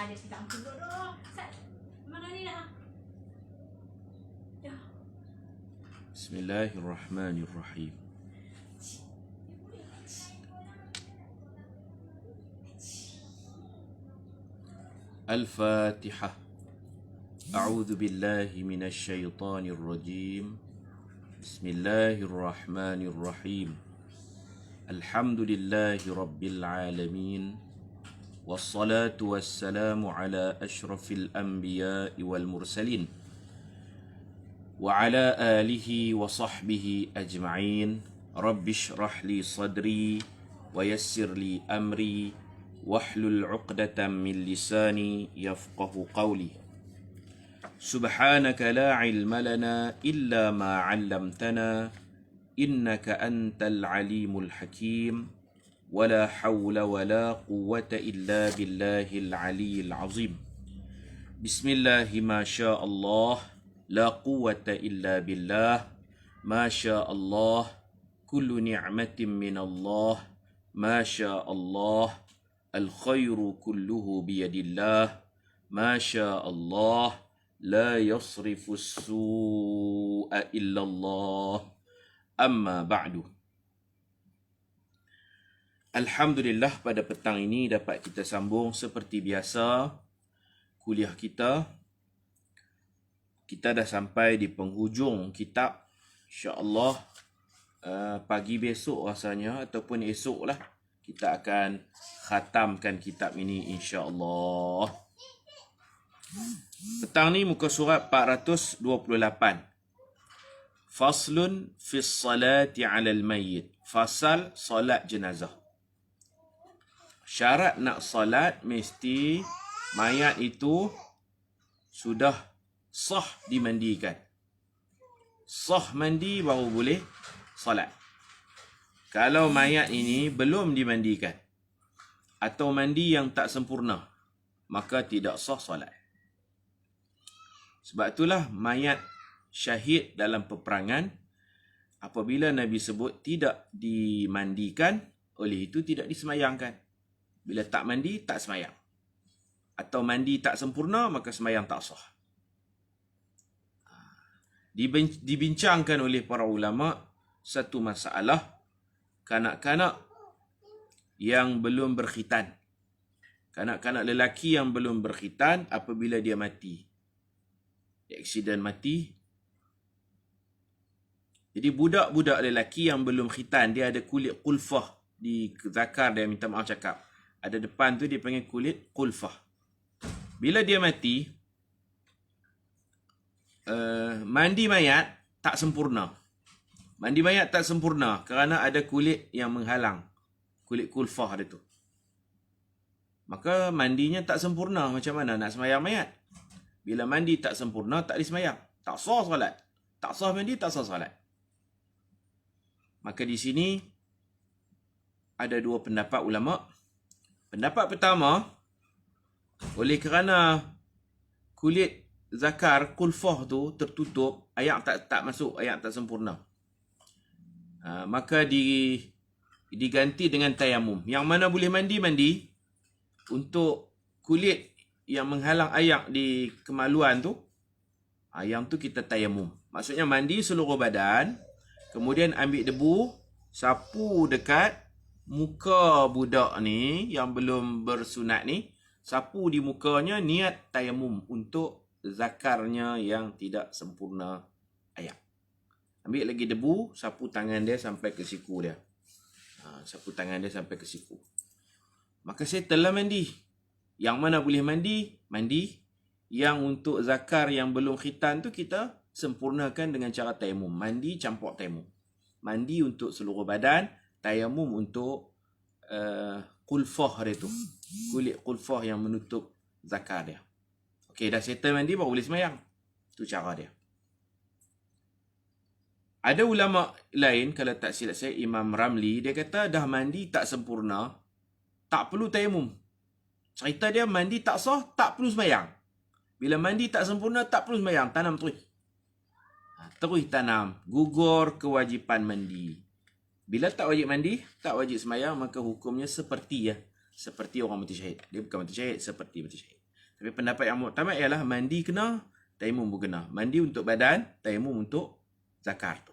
dia kita ampun dulu. Mana ni dah? Ya. Bismillahirrahmanirrahim. Al-Fatihah. A'udzu billahi minasy syaithanir rajim. Bismillahirrahmanirrahim. Alhamdulillahi rabbil alamin. Wassalatu wassalamu ala asyrafil anbiya'i wal mursalin. Wa ala alihi wa sahbihi ajma'in. Rabbi shrah li sadri wa yassir li amri wahlul 'uqdatam min lisani yafqahu qawli. Subhanaka la ilma lana illa ma 'allamtana innaka antal alimul hakim. ولا حول ولا قوة إلا بالله العلي العظيم. بسم الله ما شاء الله لا قوة إلا بالله ما شاء الله كل نعمة من الله ما شاء الله الخير كله بيد الله ما شاء الله لا يصرف السوء إلا الله أما بعد. Alhamdulillah, pada petang ini dapat kita sambung seperti biasa kuliah kita. Kita dah sampai di penghujung kitab. InsyaAllah pagi besok rasanya ataupun esok lah kita akan khatamkan kitab ini insyaAllah. Petang ni muka surat 428. Faslun fi salati ala al-mayyit. Fasal salat jenazah. Syarat nak salat mesti mayat itu sudah sah dimandikan. Sah mandi baru boleh salat. Kalau mayat ini belum dimandikan atau mandi yang tak sempurna, maka tidak sah salat. Sebab itulah mayat syahid dalam peperangan, apabila Nabi sebut tidak dimandikan, oleh itu tidak disemayangkan. Bila tak mandi, tak semayang. Atau mandi tak sempurna, maka semayang tak sah. Dibincangkan oleh para ulama satu masalah, kanak-kanak yang belum berkhitan. Kanak-kanak lelaki yang belum berkhitan apabila dia mati. Aksiden mati. Jadi budak-budak lelaki yang belum khitan, dia ada kulit qulfah di zakar dia, minta maaf cakap. Ada depan tu dia panggil kulit qulfah. Bila dia mati, mandi mayat tak sempurna. Mandi mayat tak sempurna kerana ada kulit yang menghalang. Kulit qulfah dia tu. Maka mandinya tak sempurna. Macam mana nak semayang mayat? Bila mandi tak sempurna, tak disemayang. Tak sah solat. Tak sah mandi, tak sah solat. Maka di sini ada dua pendapat ulama. Pendapat pertama, oleh kerana kulit zakar qulfah tu tertutup, air tak masuk, air tak sempurna, maka diganti dengan tayamum. Yang mana boleh mandi. Untuk kulit yang menghalang air di kemaluan tu, yang tu kita tayamum. Maksudnya mandi seluruh badan, kemudian ambil debu, sapu dekat muka budak ni yang belum bersunat ni, sapu di mukanya, niat tayamum untuk zakarnya yang tidak sempurna air. Ambil lagi debu, sapu tangan dia sampai ke siku dia. Sapu tangan dia sampai ke siku. Maka settle lah mandi. Yang mana boleh mandi, mandi. Yang untuk zakar yang belum khitan tu kita sempurnakan dengan cara tayamum. Mandi campur tayamum. Mandi untuk seluruh badan, tayamum untuk qulfah dia tu. Kulit qulfah yang menutup zakar dia. Okey, dah settle mandi baru boleh semayang. Itu cara dia. Ada ulama lain, kalau tak silap saya, Imam Ramli, dia kata dah mandi tak sempurna, tak perlu tayamum. Cerita dia mandi tak sah, tak perlu semayang. Bila mandi tak sempurna, tak perlu semayang. Tanam terus. Terus tanam. Gugur kewajipan mandi. Bila tak wajib mandi, tak wajib semayang, maka hukumnya seperti orang mati syahid. Dia bukan mati syahid, seperti mati syahid. Tapi pendapat yang muktamad ialah mandi kena, tayamum pun kena. Mandi untuk badan, tayamum untuk zakar tu.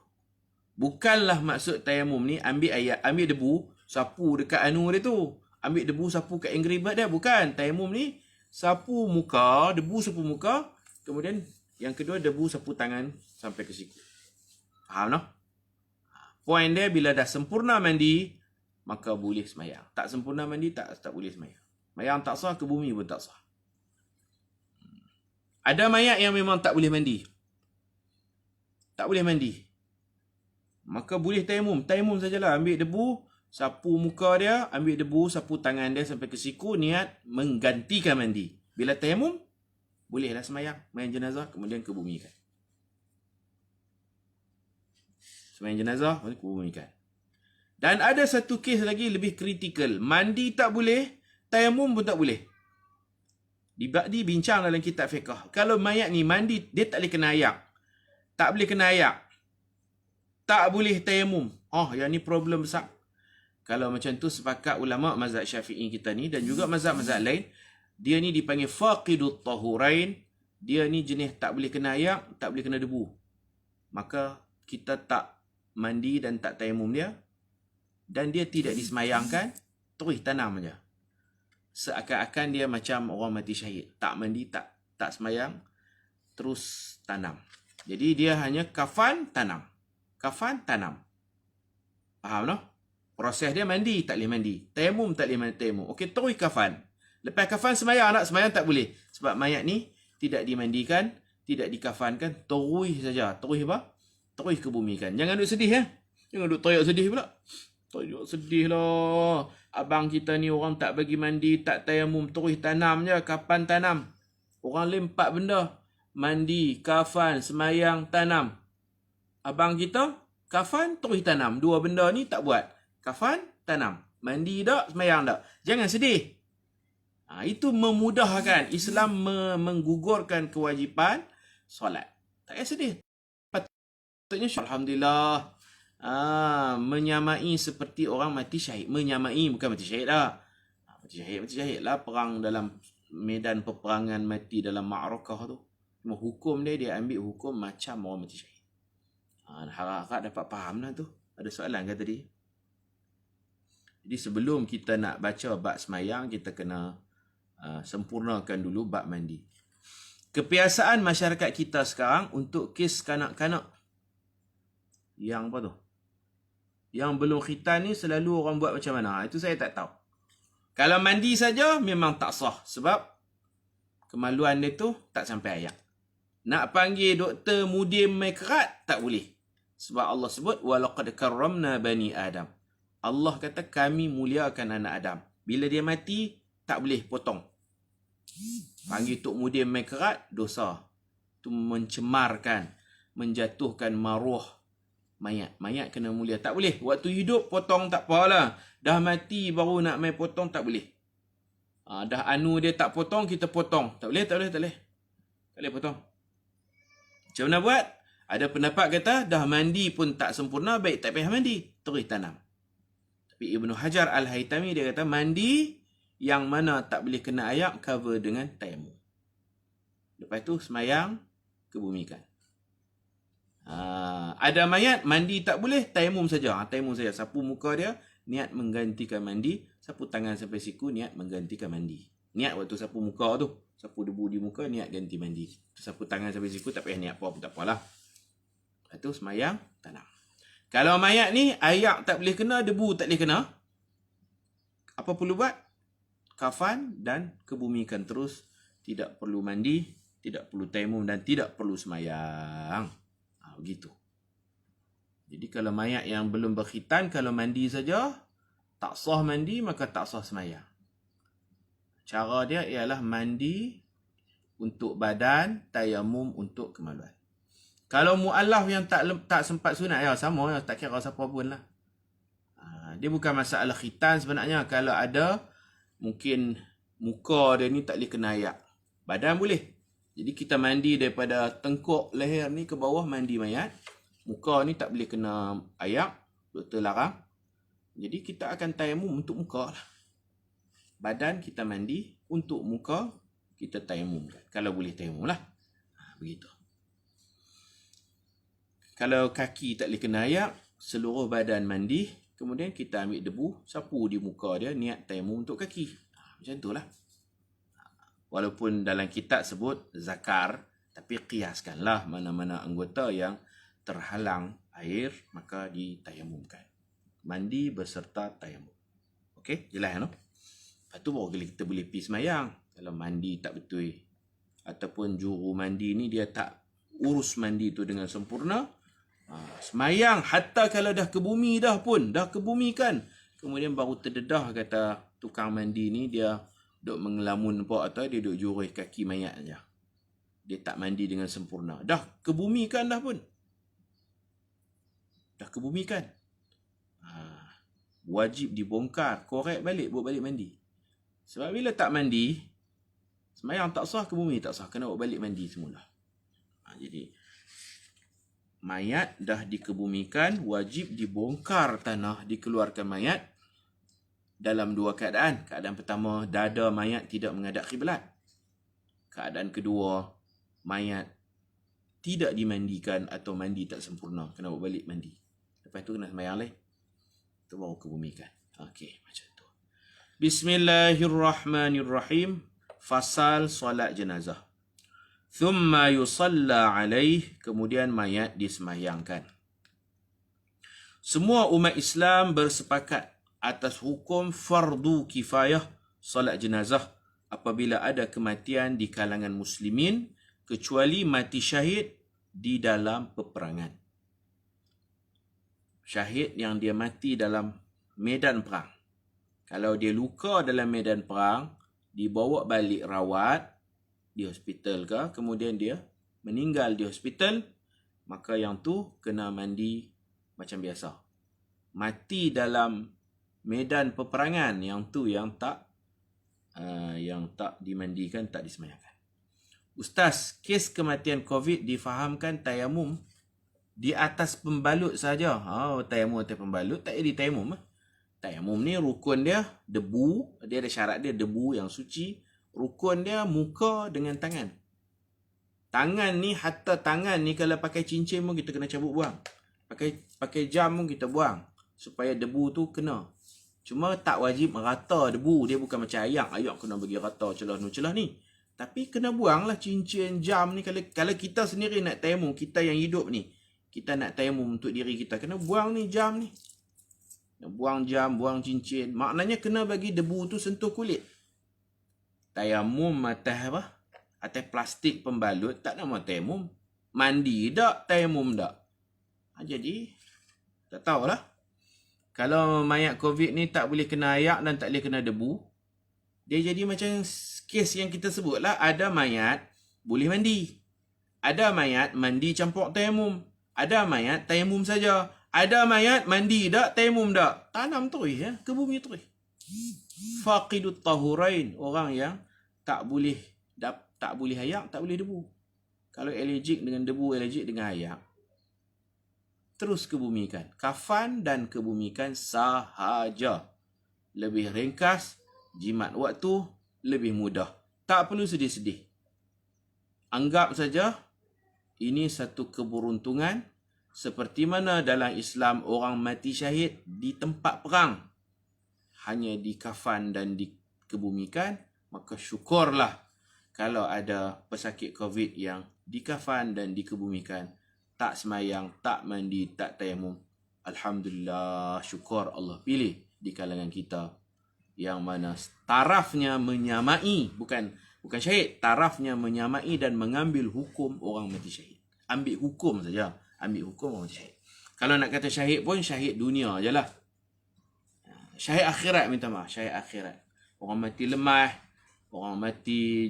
Bukanlah maksud tayamum ni ambil debu, sapu dekat anu dia tu. Ambil debu, sapu kat angry bird dia. Bukan. Tayamum ni sapu muka, debu sapu muka. Kemudian yang kedua debu sapu tangan sampai ke siku. Faham tak? Poin dia bila dah sempurna mandi, maka boleh semayang. Tak sempurna mandi, tak boleh semayang. Mayang tak sah, ke bumi pun tak sah. Ada mayat yang memang tak boleh mandi. Tak boleh mandi. Maka boleh tayamum. Tayamum sajalah. Ambil debu, sapu muka dia, ambil debu, sapu tangan dia sampai ke siku, niat menggantikan mandi. Bila tayamum, bolehlah semayang. Main jenazah, kemudian kebumikan. Semayang jenazah, kemudian kebumikan. Dan ada satu kes lagi lebih kritikal. Mandi tak boleh, tayamum pun tak boleh. Dibincang dalam kitab fiqh. Kalau mayat ni mandi, dia tak boleh kena ayak. Tak boleh kena ayak. Tak boleh tayamum. Oh, yang ni problem besar. Kalau macam tu sepakat ulama mazhab Syafi'i kita ni dan juga mazhab-mazhab lain, dia ni dipanggil faqidut tahurain. Dia ni jenis tak boleh kena ayak, tak boleh kena debu. Maka kita tak mandi dan tak tayamum dia. Dan dia tidak disemayangkan, terus tanam aja. Seakan-akan dia macam orang mati syahid. Tak mandi, tak semayang, terus tanam. Jadi dia hanya kafan, tanam. Kafan, tanam. Faham tak? Proses dia mandi, tak boleh mandi. Tayamum, tak boleh mandi tayamum. Okey, terus kafan. Lepas kafan, semayang nak? Semayang tak boleh. Sebab mayat ni tidak dimandikan, tidak dikafankan, terus saja. Terus apa? Terus kebumikan. Jangan duduk sedih, ya. Jangan duduk toyak sedih pula. Toyak sedih lah. Abang kita ni orang tak bagi mandi, tak tayamum, terus tanam je. Kapan tanam? Orang lain 4 benda. Mandi, kafan, semayang, tanam. Abang kita, kafan, terus tanam. 2 benda ni tak buat. Kafan, tanam. Mandi tak, semayang tak. Jangan sedih. Itu memudahkan. Islam menggugurkan kewajipan solat. Tak payah sedih. Patutnya Alhamdulillah. Menyamai seperti orang mati syahid. Menyamai, bukan mati syahid lah. Mati syahid lah. Perang dalam medan peperangan, mati dalam ma'rakah tu. Cuma hukum dia ambil hukum macam orang mati syahid. Harap-harap dapat faham lah tu. Ada soalan ke tadi? Jadi sebelum kita nak baca bab semayang, kita kena sempurnakan dulu bab mandi. Kebiasaan masyarakat kita sekarang untuk kes kanak-kanak yang apa tu? Yang belum khitan ni selalu orang buat macam mana? Itu saya tak tahu. Kalau mandi saja memang tak sah. Sebab kemaluan dia tu tak sampai ayak. Nak panggil doktor mudim mai kerat, tak boleh. Sebab Allah sebut, وَلَقَدْ كَرَّمْنَا بَنِي Adam. Allah kata kami muliakan anak Adam. Bila dia mati, tak boleh potong. Panggil tok mudim mai kerat, dosa. Itu mencemarkan, menjatuhkan maruah mayat. Mayat kena mulia. Tak boleh. Waktu hidup potong tak apalah. Dah mati baru nak main potong, tak boleh. Dah anu dia tak potong, kita potong. Tak boleh. Tak boleh potong. Macam mana buat? Ada pendapat kata, dah mandi pun tak sempurna, baik tak payah mandi. Terus tanam. Tapi Ibnu Hajar Al-Haytami dia kata, mandi yang mana tak boleh kena ayak, cover dengan tayamum. Lepas tu semayang, kebumikan. Ada mayat, mandi tak boleh, tayamum saja. Tayamum saja. Sapu muka dia, niat menggantikan mandi. Sapu tangan sampai siku, niat menggantikan mandi. Niat waktu sapu muka tu. Sapu debu di muka, niat ganti mandi. Sapu tangan sampai siku, tak payah niat apa-apa, tak apalah. Lepas tu semayang, tanam. Kalau mayat ni, ayak tak boleh kena, debu tak boleh kena. Apa perlu buat? Kafan dan kebumikan terus. Tidak perlu mandi, tidak perlu tayamum dan tidak perlu semayang. Begitu. Jadi kalau mayat yang belum berkhitan, kalau mandi saja, tak sah mandi, maka tak sah semayang. Cara dia ialah mandi untuk badan, tayamum untuk kemaluan. Kalau mu'allaf yang tak sempat sunat, ya sama, ya, tak kira siapa pun lah. Dia bukan masalah khitan sebenarnya. Kalau ada, mungkin muka dia ni tak boleh kena ayak. Badan boleh. Jadi kita mandi daripada tengkuk leher ni ke bawah, mandi mayat. Muka ni tak boleh kena ayak. Doktor larang. Jadi kita akan tayamum untuk muka lah. Badan kita mandi untuk muka kita tayamum. Kalau boleh tayamum lah. Begitu. Kalau kaki tak boleh kena air, seluruh badan mandi, kemudian kita ambil debu, sapu di muka dia, niat tayamum untuk kaki. Macam tu lah. Walaupun dalam kitab sebut zakar, tapi kiaskanlah mana-mana anggota yang terhalang air, maka ditayamumkan. Mandi beserta tayamum. Okey, jelas no? Lepas tu baru kita boleh pergi semayang. Kalau mandi tak betul, ataupun juru mandi ni dia tak urus mandi tu dengan sempurna, semayang hatta kalau dah ke bumi dah pun, dah ke bumi kan, kemudian baru terdedah kata tukang mandi ni dia duk mengelamun apa atau dia duk jurus kaki mayat aja. Dia tak mandi dengan sempurna. Dah ke bumi kan dah pun. Dah ke bumi kan. Wajib dibongkar, korek balik, buat balik mandi. Sebab bila tak mandi, semayang tak sah, ke bumi tak sah, kena buat balik mandi semula. Jadi mayat dah dikebumikan, wajib dibongkar tanah, dikeluarkan mayat dalam dua keadaan. Keadaan pertama, dada mayat tidak menghadap kiblat. Keadaan kedua, mayat tidak dimandikan atau mandi tak sempurna, kena buat balik mandi. Lepas tu kena semayang lagi. Itu baru kebumikan. Okey, macam tu. Bismillahirrahmanirrahim. Fasal solat jenazah. Thumma yusalla alaih, kemudian mayat disemayangkan. Semua umat Islam bersepakat atas hukum fardu kifayah solat jenazah apabila ada kematian di kalangan muslimin, kecuali mati syahid di dalam peperangan. Syahid yang dia mati dalam medan perang. Kalau dia luka dalam medan perang, dibawa balik rawat di hospital ke, kemudian dia meninggal di hospital, maka yang tu kena mandi macam biasa. Mati dalam medan peperangan, yang tu yang tak dimandikan, tak disemayangkan. Ustaz, kes kematian COVID difahamkan tayamum di atas pembalut saja. Tayamum atas pembalut tak jadi tayamum. Tayamum ni rukun dia debu, dia ada syarat dia debu yang suci. Rukun dia muka dengan tangan. Tangan ni, hatta tangan ni kalau pakai cincin pun kita kena cabut buang. Pakai jam pun kita buang supaya debu tu kena. Cuma tak wajib merata debu, dia bukan macam ayak. Ayak kena bagi rata celah ni. Tapi kena buang lah cincin, jam ni. Kalau kita sendiri nak tayamum, kita yang hidup ni, kita nak tayamum untuk diri kita, kena buang ni jam ni. Buang jam, buang cincin. Maknanya kena bagi debu tu sentuh kulit. Tayamum atas apa? Atas plastik pembalut, tak nama tayamum. Mandi tak, tayamum tak. Jadi, tak tahulah. Kalau mayat COVID ni tak boleh kena ayak dan tak boleh kena debu, dia jadi macam kes yang kita sebut lah. Ada mayat boleh mandi. Ada mayat mandi campur tayamum. Ada mayat tayamum saja. Ada mayat mandi tak, tayamum tak. Tanam terus ya, ke bumi terus. Faqidut tahurain, orang yang tak boleh ayak, tak boleh debu. Kalau alergik dengan debu, alergik dengan ayak, terus kebumikan. Kafan dan kebumikan sahaja. Lebih ringkas, jimat waktu lebih mudah. Tak perlu sedih-sedih. Anggap saja ini satu keberuntungan, seperti mana dalam Islam orang mati syahid di tempat perang hanya dikafan dan dikebumikan, maka syukurlah kalau ada pesakit COVID yang dikafan dan dikebumikan, tak semayang, tak mandi, tak tayamum. Alhamdulillah, syukur Allah pilih di kalangan kita yang mana tarafnya menyamai, bukan syahid, tarafnya menyamai dan mengambil hukum orang mati syahid. Ambil hukum saja, ambil hukum orang mati syahid. Kalau nak kata syahid pun syahid dunia je lah. Syahid akhirat, minta maaf, syahid akhirat. Orang mati lemah, orang mati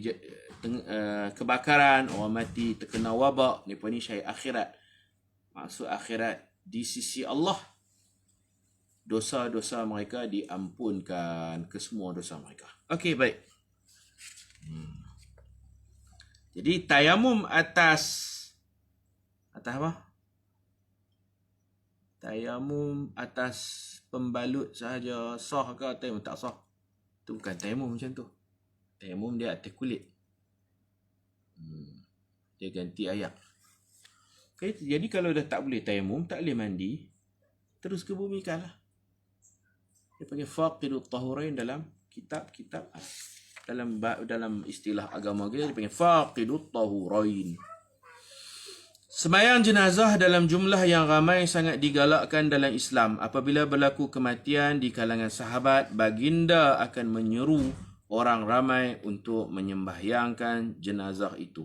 kebakaran, orang mati terkena wabak, mereka ni syahid akhirat. Maksud akhirat, di sisi Allah, dosa-dosa mereka diampunkan, ke semua dosa mereka. Okey, baik. Jadi tayamum atas apa? Tayamum atas pembalut sahaja sah ke tayamum tak sah? Itu bukan tayamum macam tu. Tayamum dia atas kulit. Dia ganti ayak. Okay, jadi kalau dah tak boleh tayamum, tak boleh mandi, terus kebumikanlah. Dia panggil faqidut tahurain dalam kitab-kitab, dalam istilah agama kita, dia panggil faqidut tahurain. Sembahyang jenazah dalam jumlah yang ramai sangat digalakkan dalam Islam. Apabila berlaku kematian di kalangan sahabat, baginda akan menyeru orang ramai untuk menyembahyangkan jenazah itu.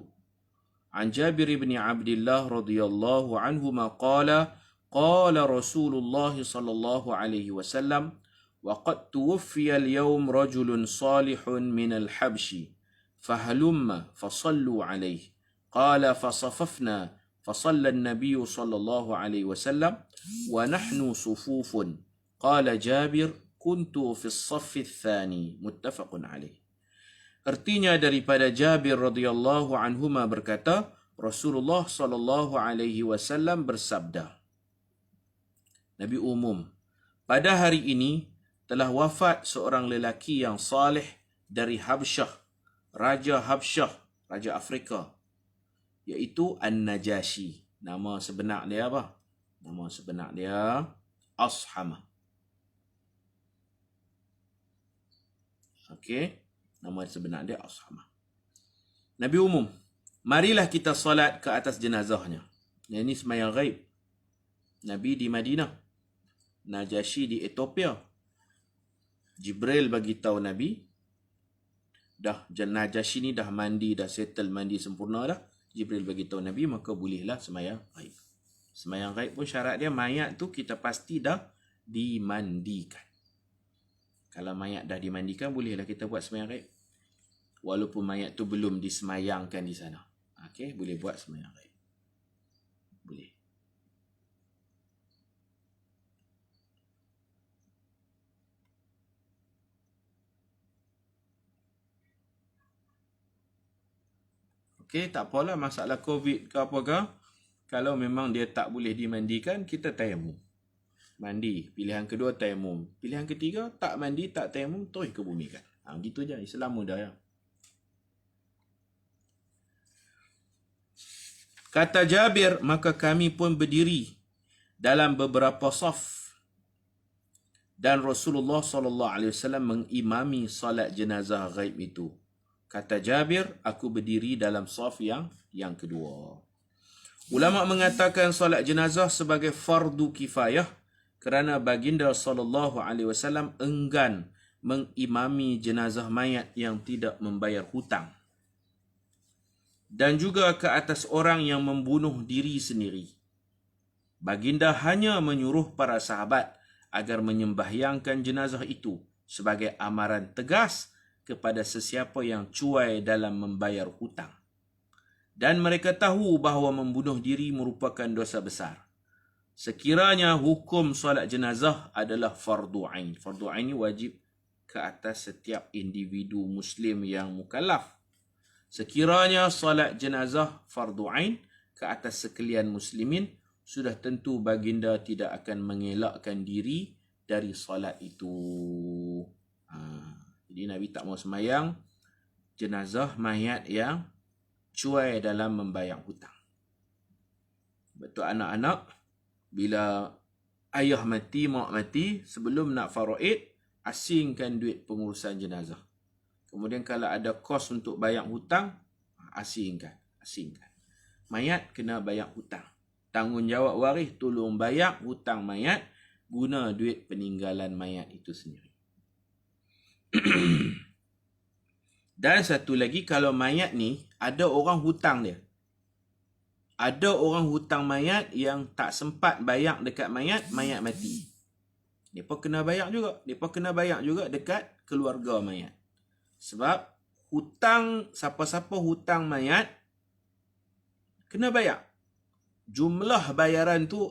An Jabir bin Abdullah radhiyallahu anhuma qala qala Rasulullah sallallahu alaihi wasallam wa qad tuwfiya al-yawm rajulun salihun min al-habshi fahalumma fasallu alaihi qala fasafafna فصلى النبي صلى الله عليه وسلم ونحن صفوف قال جابر كنت في الصف الثاني متفق عليه. Artinya daripada Jabir radhiyallahu anhuma berkata, Rasulullah sallallahu alaihi wasallam bersabda, Nabi umum, pada hari ini telah wafat seorang lelaki yang saleh dari Habsyah, Raja Habsyah, Raja Afrika, iaitu An-Najashi. Nama sebenar dia apa? Nama sebenar dia Ashama. Okey. Nama sebenar dia Ashama. Nabi umum, marilah kita solat ke atas jenazahnya. Ini sembahyang ghaib. Nabi di Madinah, Najashi di Ethiopia. Jibril bagi tahu Nabi, dah Najashi ni dah mandi, dah settle mandi sempurna dah. Jibril bagi tahu Nabi, maka bolehlah sembahyang ghaib. Sembahyang ghaib pun syarat dia mayat tu kita pasti dah dimandikan. Kalau mayat dah dimandikan, bolehlah kita buat sembahyang ghaib. Walaupun mayat tu belum disemayangkan di sana. Okey, boleh buat sembahyang ghaib. Boleh. Okey, tak apalah masalah COVID ke apa ke. Kalau memang dia tak boleh dimandikan, kita tayamum. Mandi. Pilihan kedua tayamum. Pilihan ketiga tak mandi, tak tayamum, terus kebumikan. Gitu je. Islam mudah ya. Kata Jabir, maka kami pun berdiri dalam beberapa saf dan Rasulullah SAW mengimami salat jenazah ghaib itu. Kata Jabir, aku berdiri dalam saf yang kedua. Ulama mengatakan salat jenazah sebagai fardu kifayah kerana baginda SAW enggan mengimami jenazah mayat yang tidak membayar hutang. Dan juga ke atas orang yang membunuh diri sendiri. Baginda hanya menyuruh para sahabat agar menyembahyangkan jenazah itu sebagai amaran tegas kepada sesiapa yang cuai dalam membayar hutang. Dan mereka tahu bahawa membunuh diri merupakan dosa besar. Sekiranya hukum solat jenazah adalah fardu ain. Fardu ain ini wajib ke atas setiap individu Muslim yang mukallaf. Sekiranya solat jenazah fardu ain ke atas sekalian muslimin, sudah tentu baginda tidak akan mengelakkan diri dari solat itu. Jadi Nabi tak mau sembahyang jenazah mayat yang cuai dalam membayar hutang. Betul anak-anak, bila ayah mati, mak mati, sebelum nak faraid, asingkan duit pengurusan jenazah. Kemudian kalau ada kos untuk bayar hutang, asingkan. Mayat kena bayar hutang. Tanggungjawab waris tolong bayar hutang mayat guna duit peninggalan mayat itu sendiri. Dan satu lagi, kalau mayat ni ada orang hutang dia. Ada orang hutang mayat yang tak sempat bayar dekat mayat mati. Mereka kena bayar juga. Mereka kena bayar juga dekat keluarga mayat. Sebab hutang, siapa-siapa hutang mayat, kena bayar. Jumlah bayaran tu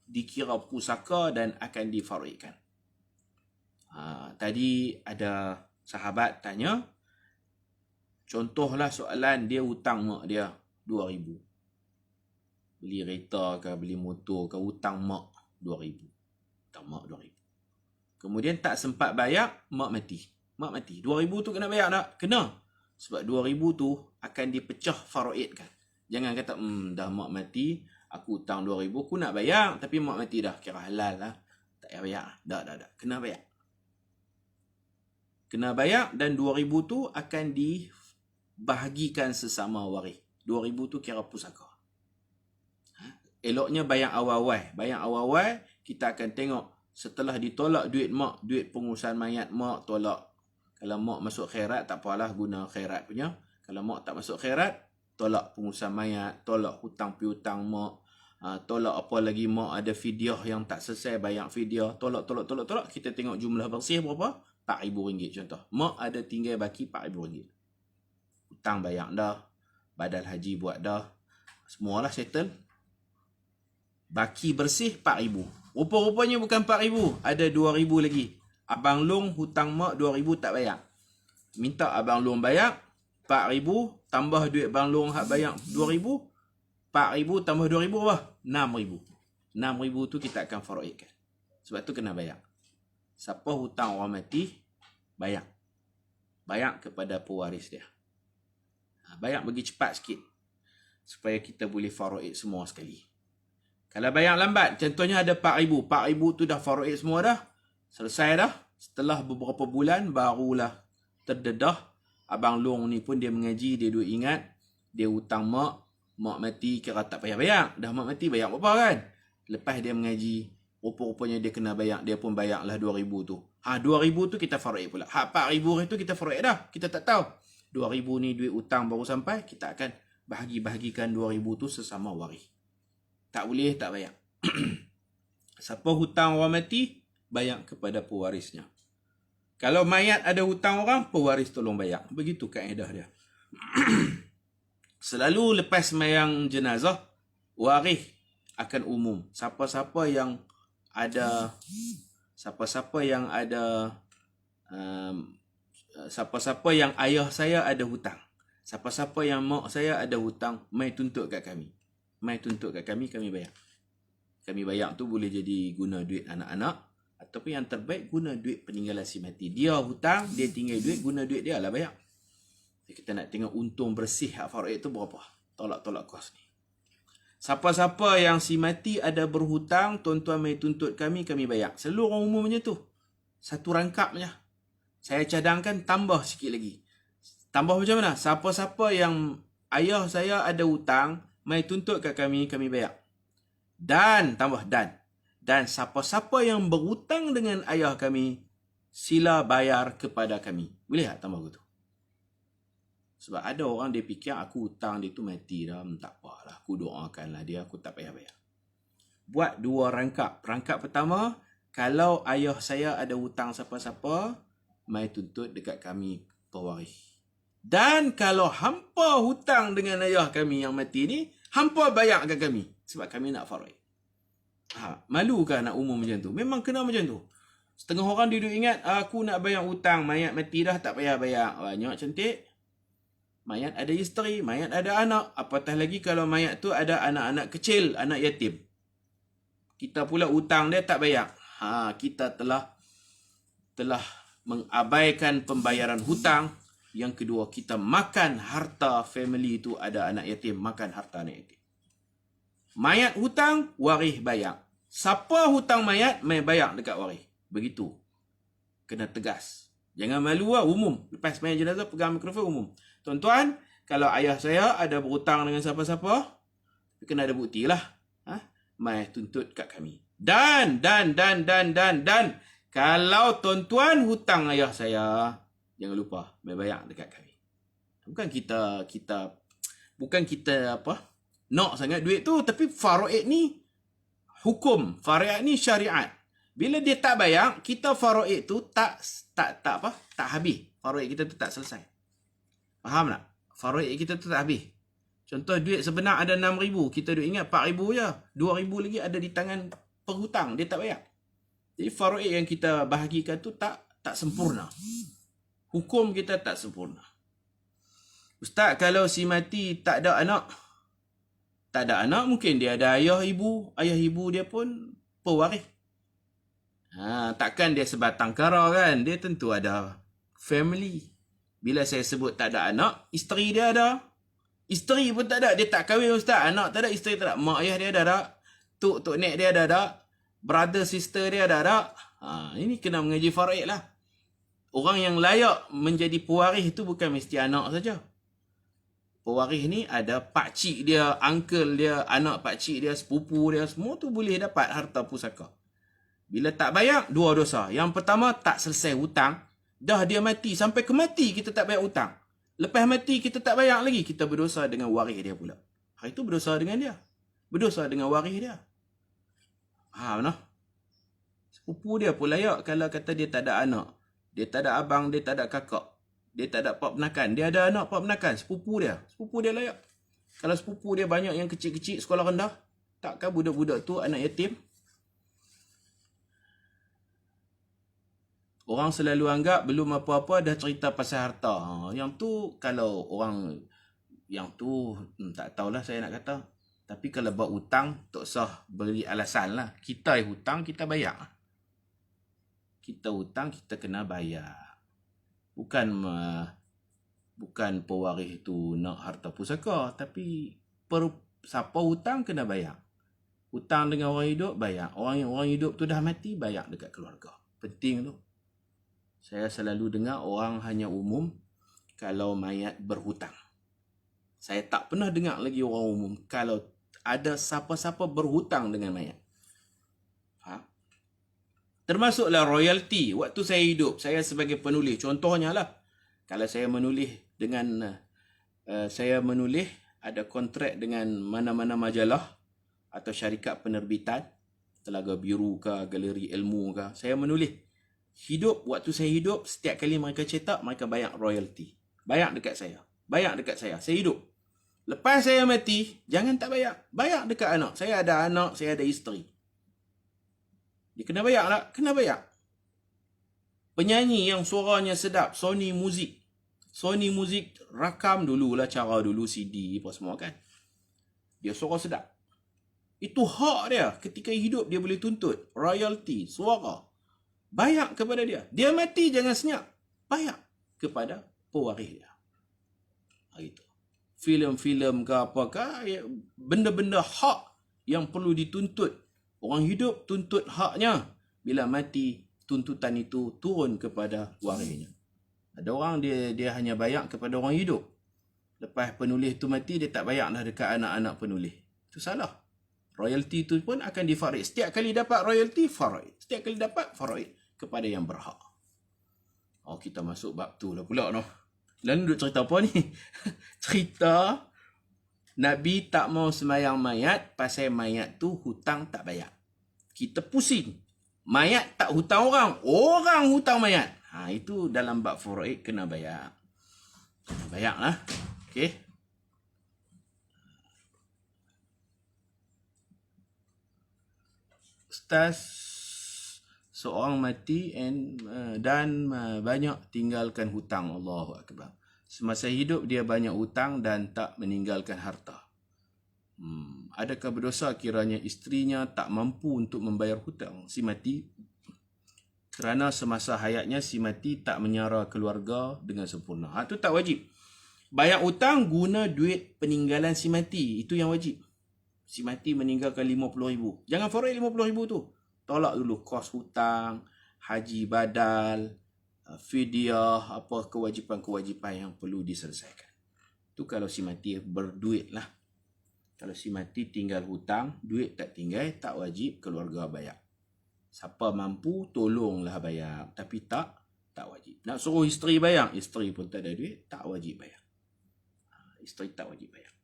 dikira pusaka dan akan difaraidkan. Tadi ada sahabat tanya, contohlah soalan dia hutang mak dia 2,000. Beli kereta ke, beli motor ke, hutang mak 2,000. Hutang mak 2,000. Kemudian tak sempat bayar, mak mati. 2,000 tu kena bayar tak? Kena. Sebab 2,000 tu akan dipecah faraidkan. Jangan kata, dah mak mati, aku hutang 2,000, aku nak bayar, tapi mak mati dah, kira halal lah. Tak payah bayar. Dah. Kena bayar. Kena bayar dan 2,000 tu akan dibahagikan sesama waris. 2,000 tu kira pusaka. Eloknya bayar awal-awal. Bayar awal-awal, kita akan tengok setelah ditolak duit mak, duit pengurusan mayat mak tolak. Kalau mak masuk khairat, tak apalah, guna khairat punya. Kalau mak tak masuk khairat, tolak pengurusan mayat, tolak hutang piutang mak, tolak apa lagi mak ada fidyah yang tak selesai, bayar fidyah, tolak. Kita tengok jumlah bersih berapa? RM4,000 contoh. Mak ada tinggal baki RM4,000. Hutang bayar dah, badal haji buat dah, semualah settle. Baki bersih RM4,000. Rupa-rupanya bukan RM4,000, ada RM2,000 lagi. Abang Long hutang mak RM2,000 tak bayar. Minta Abang Long bayar RM4,000 tambah duit Abang Long hak bayar RM2,000. RM4,000 tambah RM2,000 apa? RM6,000. RM6,000 tu kita akan faraidkan. Sebab tu kena bayar. Siapa hutang orang mati, bayar. Bayar kepada pewaris dia. Bayar bagi cepat sikit. Supaya kita boleh faraid semua sekali. Kalau bayar lambat, contohnya ada RM4,000. RM4,000 tu dah faraid semua dah. Selesai dah. Setelah beberapa bulan, barulah terdedah. Abang Long ni pun dia mengaji, dia duk ingat. Dia hutang mak. Mak mati, kira tak payah bayar. Dah mak mati, bayar apa kan? Lepas dia mengaji, rupa-rupanya dia kena bayar. Dia pun bayarlah RM2,000 tu. RM2,000 tu kita faraid pula. RM4,000 tu kita faraid dah. Kita tak tahu. RM2,000 ni duit hutang baru sampai. Kita akan bahagikan RM2,000 tu sesama waris. Tak boleh, tak bayar. Siapa hutang orang mati, bayar kepada pewarisnya. Kalau mayat ada hutang orang, pewaris tolong bayar. Begitu kaedah dia. Selalu lepas sembahyang jenazah, waris akan umum. Siapa-siapa yang ada siapa-siapa yang ayah saya ada hutang, siapa-siapa yang mak saya ada hutang, mai tuntut kat kami. Mai tuntut kat kami, kami bayar. Kami bayar tu boleh jadi guna duit anak-anak, ataupun yang terbaik guna duit peninggalan si mati. Dia hutang, dia tinggal duit, guna duit dia lah bayar. Kita nak tengok untung bersih hak faraid tu berapa. Tolak kos ni. Siapa-siapa yang si mati ada berhutang, tuan-tuan mai tuntut kami, kami bayar. Seluruh orang umum macam tu. Satu rangkap je. Saya cadangkan tambah sikit lagi. Tambah macam mana? Siapa-siapa yang ayah saya ada hutang, mai tuntut kat kami, kami bayar. Dan, tambah dan. Dan siapa-siapa yang berhutang dengan ayah kami, sila bayar kepada kami. Boleh tak tambah gitu? Sebab ada orang dia fikir aku hutang dia tu mati dah, tak apalah, aku doakanlah dia, aku tak payah bayar. Buat dua rangkap. Rangkap pertama, kalau ayah saya ada hutang siapa-siapa, mai tuntut dekat kami pewaris. Dan kalau hampa hutang dengan ayah kami yang mati ni, hampa bayar kat kami. Sebab kami nak faraid. Malukah nak umum macam tu? Memang kena macam tu. Setengah orang duduk ingat, aku nak bayar hutang, mayat mati dah, tak payah bayar. Banyak cantik. Mayat ada isteri, mayat ada anak. Apatah lagi kalau mayat tu ada anak-anak kecil, anak yatim. Kita pula hutang dia tak bayar. Kita telah mengabaikan pembayaran hutang. Yang kedua, kita makan harta family tu ada anak yatim, makan harta anak yatim. Mayat hutang, waris bayar. Siapa hutang mayat, mai bayar dekat waris. Begitu. Kena tegas. Jangan malu lah, umum. Lepas main jenazah, pegang mikrofon, umum. Tuan-tuan, kalau ayah saya ada berhutang dengan siapa-siapa, kena ada bukti lah. Mai tuntut kat kami. Dan, kalau tuan-tuan hutang ayah saya, jangan lupa, mai bayar dekat kami. Bukan kita nak sangat duit tu, tapi faraid ni hukum, faraid ni syariat. Bila dia tak bayar, kita faraid tu tak habis. Faraid kita tu tak selesai. Faham tak? Faraid kita tu tak habis. Contoh duit sebenar ada RM6,000. Kita duk ingat RM4,000 je. RM2,000 lagi ada di tangan penghutang. Dia tak bayar. Jadi faraid yang kita bahagikan tu tak sempurna. Hukum kita tak sempurna. Ustaz, kalau si mati tak ada anak. Tak ada anak, mungkin dia ada ayah ibu. Ayah ibu dia pun pewaris. Takkan dia sebatang kara kan. Dia tentu ada family. Bila saya sebut tak ada anak, isteri dia ada. Isteri pun tak ada. Dia tak kahwin ustaz. Anak tak ada, isteri tak ada. Mak ayah dia ada. Tok nek dia ada. Brother sister dia ada. Ini kena mengaji faraid lah. Orang yang layak menjadi pewaris itu bukan mesti anak saja. Pewaris ni ada pakcik dia, uncle dia, anak pakcik dia, sepupu dia, semua tu boleh dapat harta pusaka. Bila tak bayar, dua dosa. Yang pertama, tak selesai hutang. Dah dia mati, sampai ke mati kita tak bayar hutang. Lepas mati kita tak bayar lagi, kita berdosa dengan waris dia pula. Itu berdosa dengan dia. Berdosa dengan waris dia. Mana? Sepupu dia pun layak kalau kata dia tak ada anak. Dia tak ada abang, dia tak ada kakak. Dia tak ada pak penakan. Dia ada anak pak penakan, sepupu dia. Sepupu dia layak. Kalau sepupu dia banyak yang kecil-kecil sekolah rendah, takkan budak-budak tu anak yatim? Orang selalu anggap belum apa-apa dah cerita pasal harta. Yang tu kalau orang yang tu tak tahulah saya nak kata. Tapi kalau buat hutang, tak usah beri alasan lah. Kita hutang, kita bayar. Kita hutang, kita kena bayar. Bukan pewaris itu nak harta pusaka. Tapi siapa hutang kena bayar. Hutang dengan orang hidup, bayar. Orang hidup tu dah mati, bayar dekat keluarga. Penting tu. Saya selalu dengar orang hanya umum kalau mayat berhutang. Saya tak pernah dengar lagi orang umum kalau ada siapa-siapa berhutang dengan mayat. Termasuklah royalty. Waktu saya hidup, saya sebagai penulis, contohnya lah, kalau saya menulis ada kontrak dengan mana-mana majalah atau syarikat penerbitan, Telaga Biru ke, Galeri Ilmu ke, saya menulis. Waktu saya hidup, setiap kali mereka cetak, mereka bayar royalty. Bayar dekat saya. Saya hidup. Lepas saya mati, jangan tak bayar. Bayar dekat anak. Saya ada anak, saya ada isteri. Dia kena bayar lah. Kena bayar. Penyanyi yang suaranya sedap, Sony Music rakam dululah cara dulu CD apa semua kan. Dia suara sedap. Itu hak dia. Ketika hidup dia boleh tuntut royalty, suara. Bayar kepada dia. Dia mati jangan senyap. Bayar kepada pewaris dia. Itu. Filem-filem ke apakah, benda-benda hak yang perlu dituntut. Orang hidup tuntut haknya. Bila mati, tuntutan itu turun kepada warisnya. Ada orang dia hanya bayar kepada orang hidup. Lepas penulis tu mati, dia tak bayar dah dekat anak-anak penulis. Itu salah. Royalty tu pun akan difarid. Setiap kali dapat royalty, farid. Setiap kali dapat, farid kepada yang berhak. Kita masuk bab tu lah pula. Lalu duk cerita apa ni? Cerita Nabi tak mau semayang mayat pasal mayat tu hutang tak bayar. Kita pusing. Mayat tak hutang orang. Orang hutang mayat. Itu dalam bab faraid kena bayar. Kena bayar lah. Okey. Ustaz, seorang mati dan banyak tinggalkan hutang. Allahu Akbar. Semasa hidup dia banyak hutang dan tak meninggalkan harta. Adakah berdosa kiranya isterinya tak mampu untuk membayar hutang si mati? Kerana semasa hayatnya si mati tak menyara keluarga dengan sempurna. Itu tak wajib. Bayar hutang guna duit peninggalan si mati. Itu yang wajib. Si mati meninggalkan 50,000. Jangan faraid 50,000 tu. Tolak dulu kos hutang, haji badal, fidyah, apa kewajipan-kewajipan yang perlu diselesaikan. Itu kalau si mati berduit lah. Kalau si mati tinggal hutang, duit tak tinggal, tak wajib keluarga bayar. Siapa mampu, tolonglah bayar. Tapi tak wajib. Nak suruh isteri bayar, isteri pun tak ada duit, tak wajib bayar. Isteri tak wajib bayar.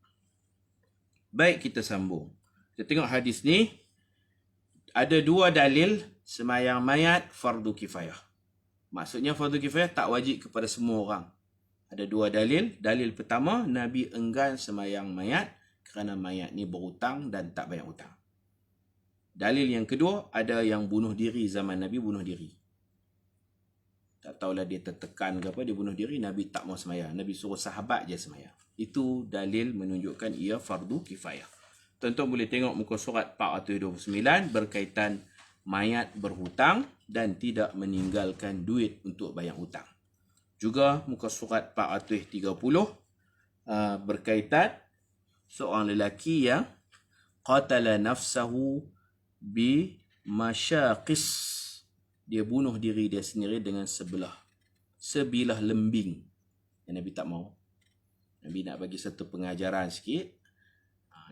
Baik, kita sambung. Kita tengok hadis ni. Ada dua dalil semayang mayat fardu kifayah. Maksudnya fardu kifayah tak wajib kepada semua orang. Ada dua dalil. Dalil pertama, Nabi enggan semayang mayat kerana mayat ni berhutang dan tak bayar hutang. Dalil yang kedua, ada yang bunuh diri zaman Nabi bunuh diri. Tak tahulah dia tertekan ke apa, dia bunuh diri, Nabi tak mau semayang. Nabi suruh sahabat je semayang. Itu dalil menunjukkan ia fardu kifayah. Tuan-tuan boleh tengok muka surat 429 berkaitan mayat berhutang dan tidak meninggalkan duit untuk bayar hutang. Juga muka surat 430 berkaitan seorang lelaki yang qatala nafsahu bi masyaqis. Dia bunuh diri dia sendiri dengan sebilah lembing. Yang Nabi tak mau. Nabi nak bagi satu pengajaran sikit.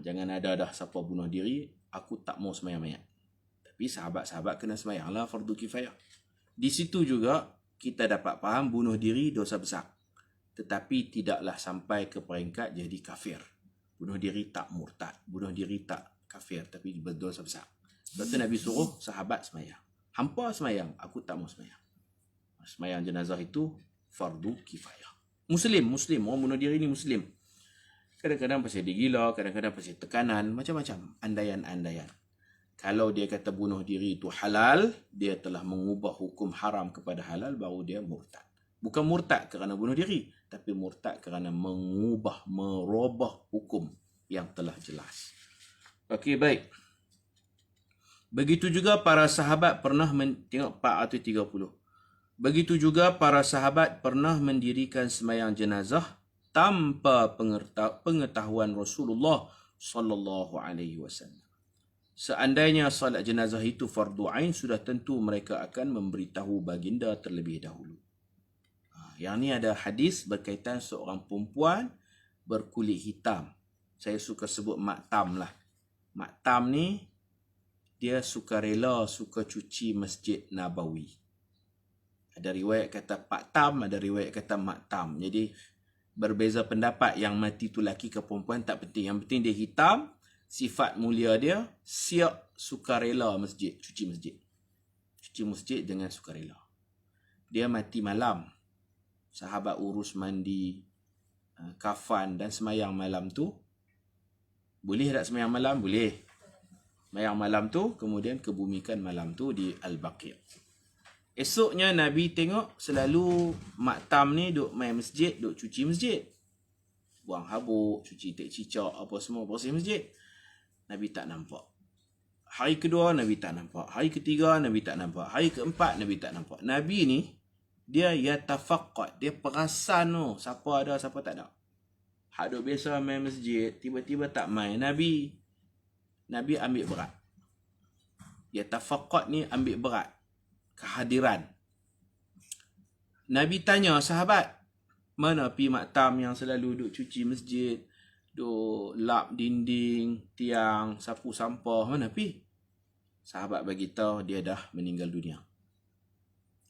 Jangan ada dah siapa bunuh diri, aku tak mau sembahyang mayat. Tapi sahabat-sahabat kena sembahyang lah, fardu kifayah. Di situ juga kita dapat faham bunuh diri dosa besar. Tetapi tidaklah sampai ke peringkat jadi kafir. Bunuh diri tak murtad. Bunuh diri tak kafir. Tapi berdosa besar. Sebab tu Nabi suruh sahabat sembahyang. Hampa sembahyang, aku tak mau sembahyang. Sembahyang jenazah itu fardu kifayah. Muslim. Orang bunuh diri ni Muslim. Kadang-kadang pasal dia gila, kadang-kadang pasal tekanan, macam-macam. Andaian-andaian. Kalau dia kata bunuh diri itu halal, dia telah mengubah hukum haram kepada halal, baru dia murtad. Bukan murtad kerana bunuh diri, tapi murtad kerana merubah hukum yang telah jelas. Okey, baik. Begitu juga para sahabat pernah tengok 430. Begitu juga para sahabat pernah mendirikan sembahyang jenazah tanpa pengetahuan Rasulullah sallallahu alaihi wasallam. Seandainya salat jenazah itu fardu ain, sudah tentu mereka akan memberitahu baginda terlebih dahulu. Yang ni ada hadis berkaitan seorang perempuan berkulit hitam. Saya suka sebut maktam lah. Maktam ni dia sukarela suka cuci Masjid Nabawi. Ada riwayat kata paktam, ada riwayat kata maktam. Jadi berbeza pendapat, yang mati tu laki ke perempuan tak penting. Yang penting dia hitam, sifat mulia dia siap sukarela masjid, cuci masjid. Cuci masjid dengan sukarela. Dia mati malam. Sahabat urus mandi, kafan dan semayang malam tu. Boleh tak semayang malam? Boleh. Semayang malam tu, kemudian kebumikan malam tu di Al-Baqi'. Esoknya Nabi tengok selalu maktam ni duk main masjid, duk cuci masjid. Buang habuk, cuci tek cicak, apa semua, bersih masjid. Nabi tak nampak. Hari kedua, Nabi tak nampak. Hari ketiga, Nabi tak nampak. Hari keempat, Nabi tak nampak. Nabi ni, dia yatafaqqad. Dia perasan tu, siapa ada, siapa tak ada. Hak duk biasa main masjid, tiba-tiba tak main. Nabi ambil berat. Yatafaqqad ni ambil berat. Kehadiran. Nabi tanya sahabat, mana pi maktam yang selalu duk cuci masjid, duk lap dinding, tiang, sapu sampah, mana pi? Sahabat bagi tahu dia dah meninggal dunia.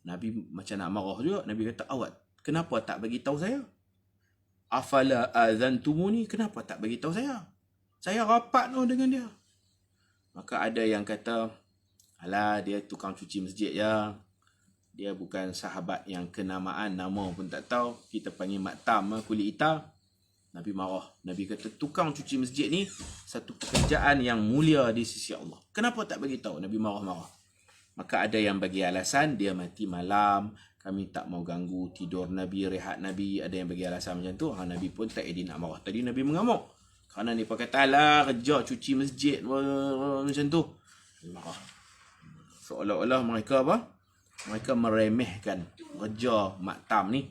Nabi macam nak marah juga. Nabi kata, awak kenapa tak bagi tahu saya? Afala azantumuni, kenapa tak bagi tahu saya? Saya rapat no dengan dia. Maka ada yang kata, alah, dia tukang cuci masjid ya. Dia bukan sahabat yang kenamaan, nama pun tak tahu. Kita panggil maktam, kulit hitam. Nabi marah. Nabi kata, tukang cuci masjid ni satu pekerjaan yang mulia di sisi Allah. Kenapa tak bagi tahu? Nabi marah-marah. Maka ada yang bagi alasan, dia mati malam, kami tak mau ganggu tidur Nabi, rehat Nabi. Ada yang bagi alasan macam tu. Nabi pun tak edit nak marah. Tadi Nabi mengamuk. Kerana mereka kata, alah, kerja cuci masjid macam tu. Nabi marah. Seolah-olah mereka apa? Mereka meremehkan kerja maktam ni.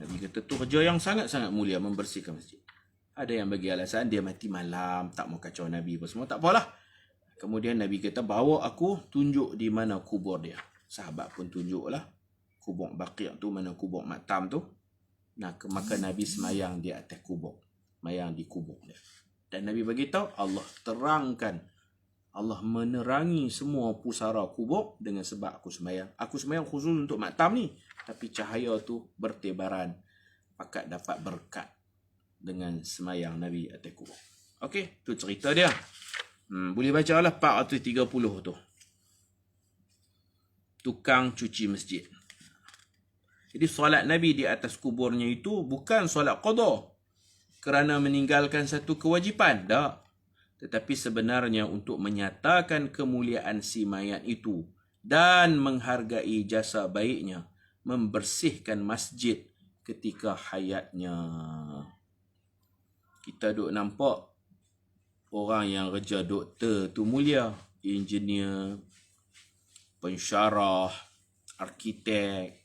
Nabi kata tu kerja yang sangat-sangat mulia, membersihkan masjid. Ada yang bagi alasan dia mati malam, tak mau kacau Nabi apa semua, tak apalah. Kemudian Nabi kata, bawa aku tunjuk di mana kubur dia. Sahabat pun tunjuklah kubur Baqi' tu, mana kubur maktam tu. Maka Nabi semayang di atas kubur, semayang di kubur dia. Dan Nabi bagi tahu, Allah terangkan, Allah menerangi semua pusara kubur dengan sebab aku semayang. Aku semayang khusus untuk maktam ni. Tapi cahaya tu bertebaran. Pakat dapat berkat dengan semayang Nabi atas kubur. Okey, tu cerita dia. Boleh baca lah 430 tu. Tukang cuci masjid. Jadi solat Nabi di atas kuburnya itu bukan solat qada. Kerana meninggalkan satu kewajipan. Tak. Tetapi sebenarnya untuk menyatakan kemuliaan si mayat itu dan menghargai jasa baiknya membersihkan masjid ketika hayatnya. Kita duk nampak orang yang kerja doktor tu mulia, engineer, pensyarah, arkitek,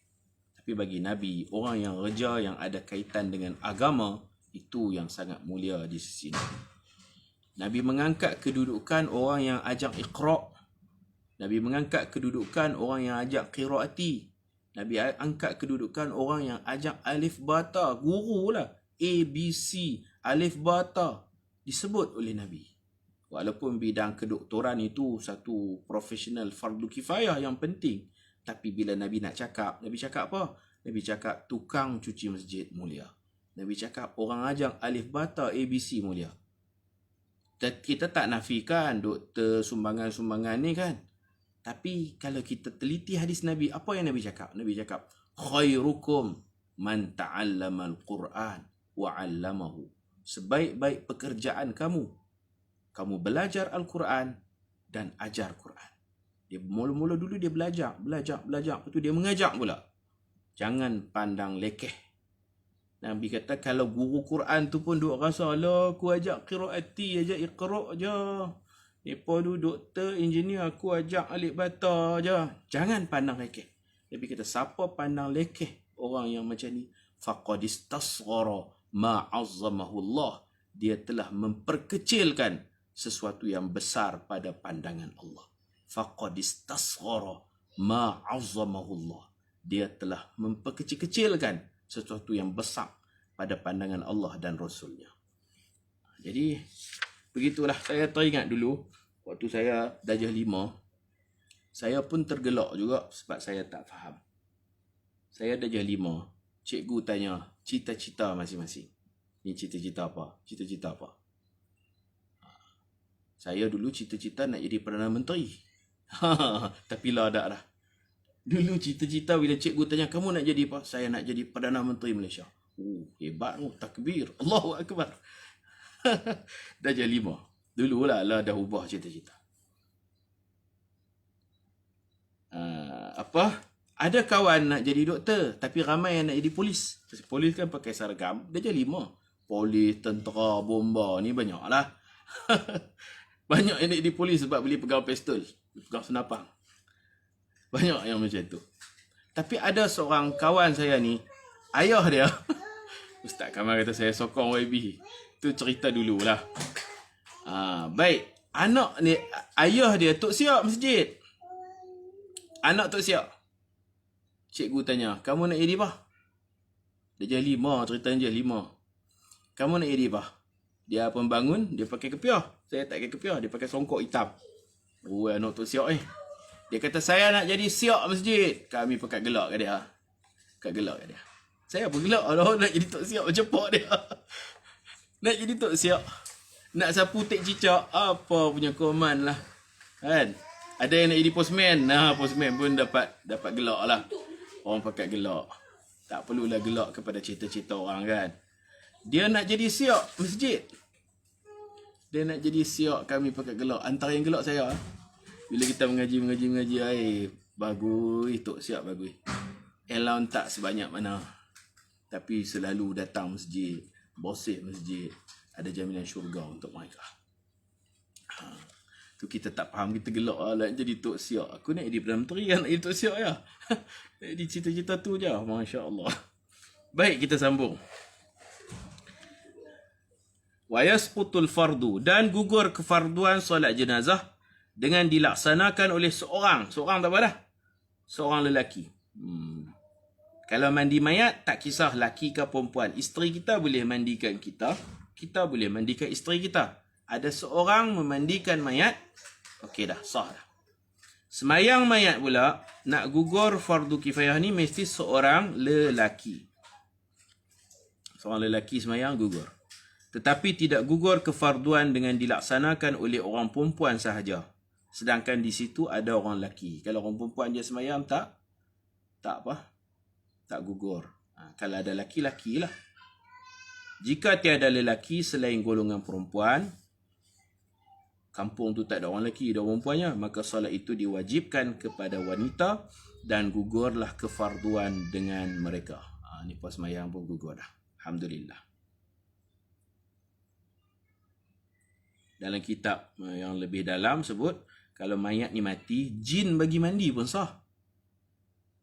Tapi bagi Nabi, orang yang kerja yang ada kaitan dengan agama, itu yang sangat mulia di sisi Nabi. Nabi mengangkat kedudukan orang yang ajak iqra'. Nabi mengangkat kedudukan orang yang ajak qiraati. Nabi angkat kedudukan orang yang ajak alif bata. Guru lah. A, B, C, alif bata. Disebut oleh Nabi. Walaupun bidang kedoktoran itu satu profesional fardu kifayah yang penting. Tapi bila Nabi nak cakap, Nabi cakap apa? Nabi cakap tukang cuci masjid mulia. Nabi cakap orang ajak alif bata ABC mulia. Kita tak nafikan doktor sumbangan-sumbangan ni kan. Tapi kalau kita teliti hadis Nabi, apa yang Nabi cakap? Nabi cakap, khairukum man ta'allama al-Quran wa 'allamahu. Sebaik-baik pekerjaan kamu belajar Al-Quran dan ajar Quran. Dia mula-mula dulu dia belajar. Lepas tu dia mengajak pula. Jangan pandang lekeh. Nabi kata kalau guru Quran tu pun duk rasa, lah aku ajak qiraati aja, iqra' je. Mereka tu doktor, engineer, aku ajak alif bata je. Jangan pandang lekeh. Nabi kata siapa pandang lekeh orang yang macam ni, faqad istasghara ma 'azzamahu Allah. Dia telah memperkecilkan sesuatu yang besar pada pandangan Allah. Faqad istasghara ma 'azzamahu Allah. Dia telah memperkecil-kecilkan sesuatu yang besar pada pandangan Allah dan Rasulnya. Jadi, begitulah. Saya teringat dulu, waktu saya darjah 5, saya pun tergelak juga sebab saya tak faham. Saya darjah 5, cikgu tanya, cita-cita masing-masing. Ni cita-cita apa? Cita-cita apa? Saya dulu cita-cita nak jadi Perdana Menteri. Tapi lah dah dah. Dulu cita-cita bila cikgu tanya, kamu nak jadi apa? Saya nak jadi Perdana Menteri Malaysia. Hebat tu, takbir. Allahu Akbar. Darjah 5. Dululah dah ubah cita-cita. Ada kawan nak jadi doktor, tapi ramai yang nak jadi polis. Polis kan pakai seragam. Darjah 5. Polis, tentera, bomba ni banyak lah. Banyak yang nak jadi polis sebab boleh pegang pistol, pegang senapang. Banyak yang macam tu. Tapi ada seorang kawan saya ni, ayah dia, Ustaz Kamal kata saya sokong YB. Itu cerita dululah. Baik. Anak ni, ayah dia Tok Siap masjid. Anak Tok Siap. Cikgu tanya, kamu nak jadi apa? Dia jadi 5, cerita dia 5. Kamu nak jadi apa? Dia pembangun, dia pakai kepiah. Saya tak pakai kepiah, dia pakai songkok hitam. Anak Tok Siap Dia kata, saya nak jadi siap masjid. Kami pekat gelak ke dia. Pekat gelak ke dia. Saya pun gelak lah nak jadi tok siap macam pak dia. Nak jadi tok siap. Nak sapu tek cicak. Apa punya koman lah. Kan? Ada yang nak jadi postman. Postman pun dapat gelak lah. Orang pekat gelak. Tak perlulah gelak kepada cita-cita orang kan. Dia nak jadi siap masjid. Dia nak jadi siap, kami pekat gelak. Antara yang gelak saya. Bila kita mengaji, bagus, Tok Siap bagus. Allowance tak sebanyak mana. Tapi selalu datang masjid, bersih masjid. Ada jaminan syurga untuk mereka. Tu kita tak faham, kita gelak lah nak jadi Tok Siap. Aku nak jadi Perdana Menteri kan, nak jadi Tok Siap ya. Jadi cita-cita tu je, Masya Allah. Baik, kita sambung. Wa yasqutul fardu, dan gugur kefarduan solat jenazah dengan dilaksanakan oleh seorang tak apa dah? Seorang lelaki. Kalau mandi mayat, tak kisah lelaki ke perempuan. Isteri kita boleh mandikan kita. Kita boleh mandikan isteri kita. Ada seorang memandikan mayat. Okey dah, sah dah. Semayang mayat pula, nak gugur fardu kifayah ni mesti seorang lelaki. Seorang lelaki semayang gugur. Tetapi tidak gugur kefarduan dengan dilaksanakan oleh orang perempuan sahaja. Sedangkan di situ ada orang lelaki. Kalau orang perempuan je semayang tak gugur. Kalau ada lelaki lah. Jika tiada lelaki selain golongan perempuan, kampung tu tak ada orang lelaki, ada orang perempuannya, maka solat itu diwajibkan kepada wanita dan gugurlah kefarduan dengan mereka. Ni pas semayang pun gugur dah. Alhamdulillah. Dalam kitab yang lebih dalam sebut, kalau mayat ni mati, jin bagi mandi pun sah.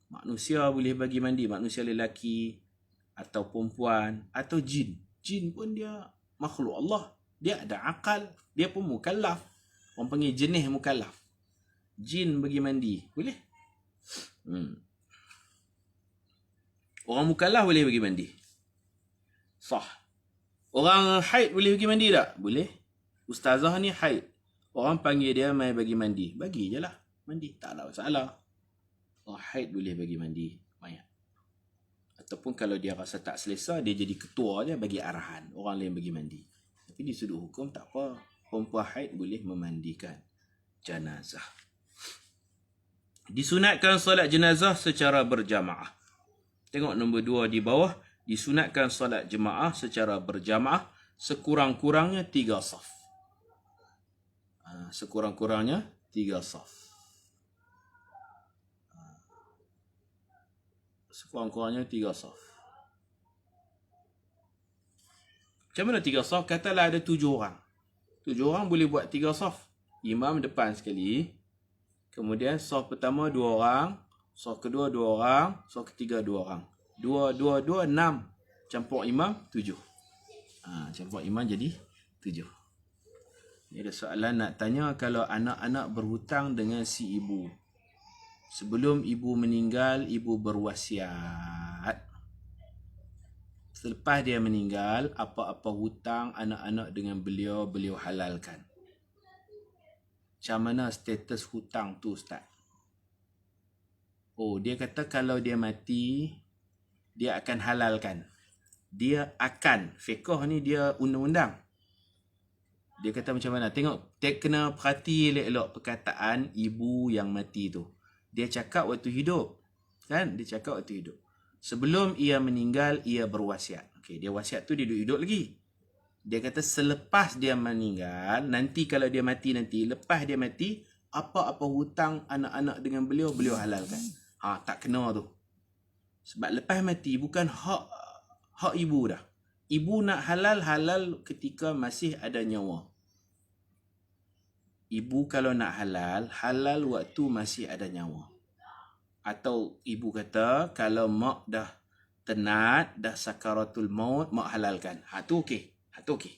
Manusia boleh bagi mandi, manusia lelaki atau perempuan atau jin. Jin pun dia makhluk Allah. Dia ada akal, dia pun mukallaf. Orang panggil jenis mukallaf. Jin bagi mandi, boleh? Orang mukallaf boleh bagi mandi. Sah. Orang haid boleh bagi mandi tak? Boleh. Ustazah ni haid. Orang panggil dia mai bagi mandi. Bagi je lah mandi. Tak ada masalah. Orang haid boleh bagi mandi mayat. Ataupun kalau dia rasa tak selesa, dia jadi ketua je bagi arahan. Orang lain bagi mandi. Tapi di sudut hukum tak apa. Perempuan haid boleh memandikan jenazah. Disunatkan solat jenazah secara berjamaah. Tengok nombor 2 di bawah. Disunatkan solat jemaah secara berjamaah sekurang-kurangnya 3 saf. Sekurang-kurangnya 3 saf. Sekurang-kurangnya 3 saf. Macam mana 3 saf? Katalah ada 7 orang. 7 orang boleh buat 3 saf. Imam depan sekali. Kemudian saf pertama 2 orang. Saf kedua 2 orang. Saf ketiga 2 orang. 2, 2, 2, 6. Campur imam 7. Campur imam jadi 7. Ini ada soalan nak tanya, kalau anak-anak berhutang dengan si ibu. Sebelum ibu meninggal, ibu berwasiat. Selepas dia meninggal, apa-apa hutang anak-anak dengan beliau, beliau halalkan. Macam mana status hutang tu, Ustaz? Oh, dia kata kalau dia mati, dia akan halalkan. Dia akan. Fiqh ni dia undang-undang. Dia kata macam mana? Tengok, kena perhati elok-elok perkataan ibu yang mati tu. Dia cakap waktu hidup. Kan? Dia cakap waktu hidup. Sebelum ia meninggal, ia berwasiat. Okey, dia wasiat tu dia hidup lagi. Dia kata selepas dia meninggal, nanti kalau dia mati nanti, lepas dia mati, apa-apa hutang anak-anak dengan beliau, beliau halalkan. Tak kena tu. Sebab lepas mati bukan hak ibu dah. Ibu nak halal ketika masih ada nyawa. Ibu kalau nak halal waktu masih ada nyawa. Atau ibu kata, kalau mak dah tenat, dah sakaratul maut, mak halalkan. Tu okey. Tu okey.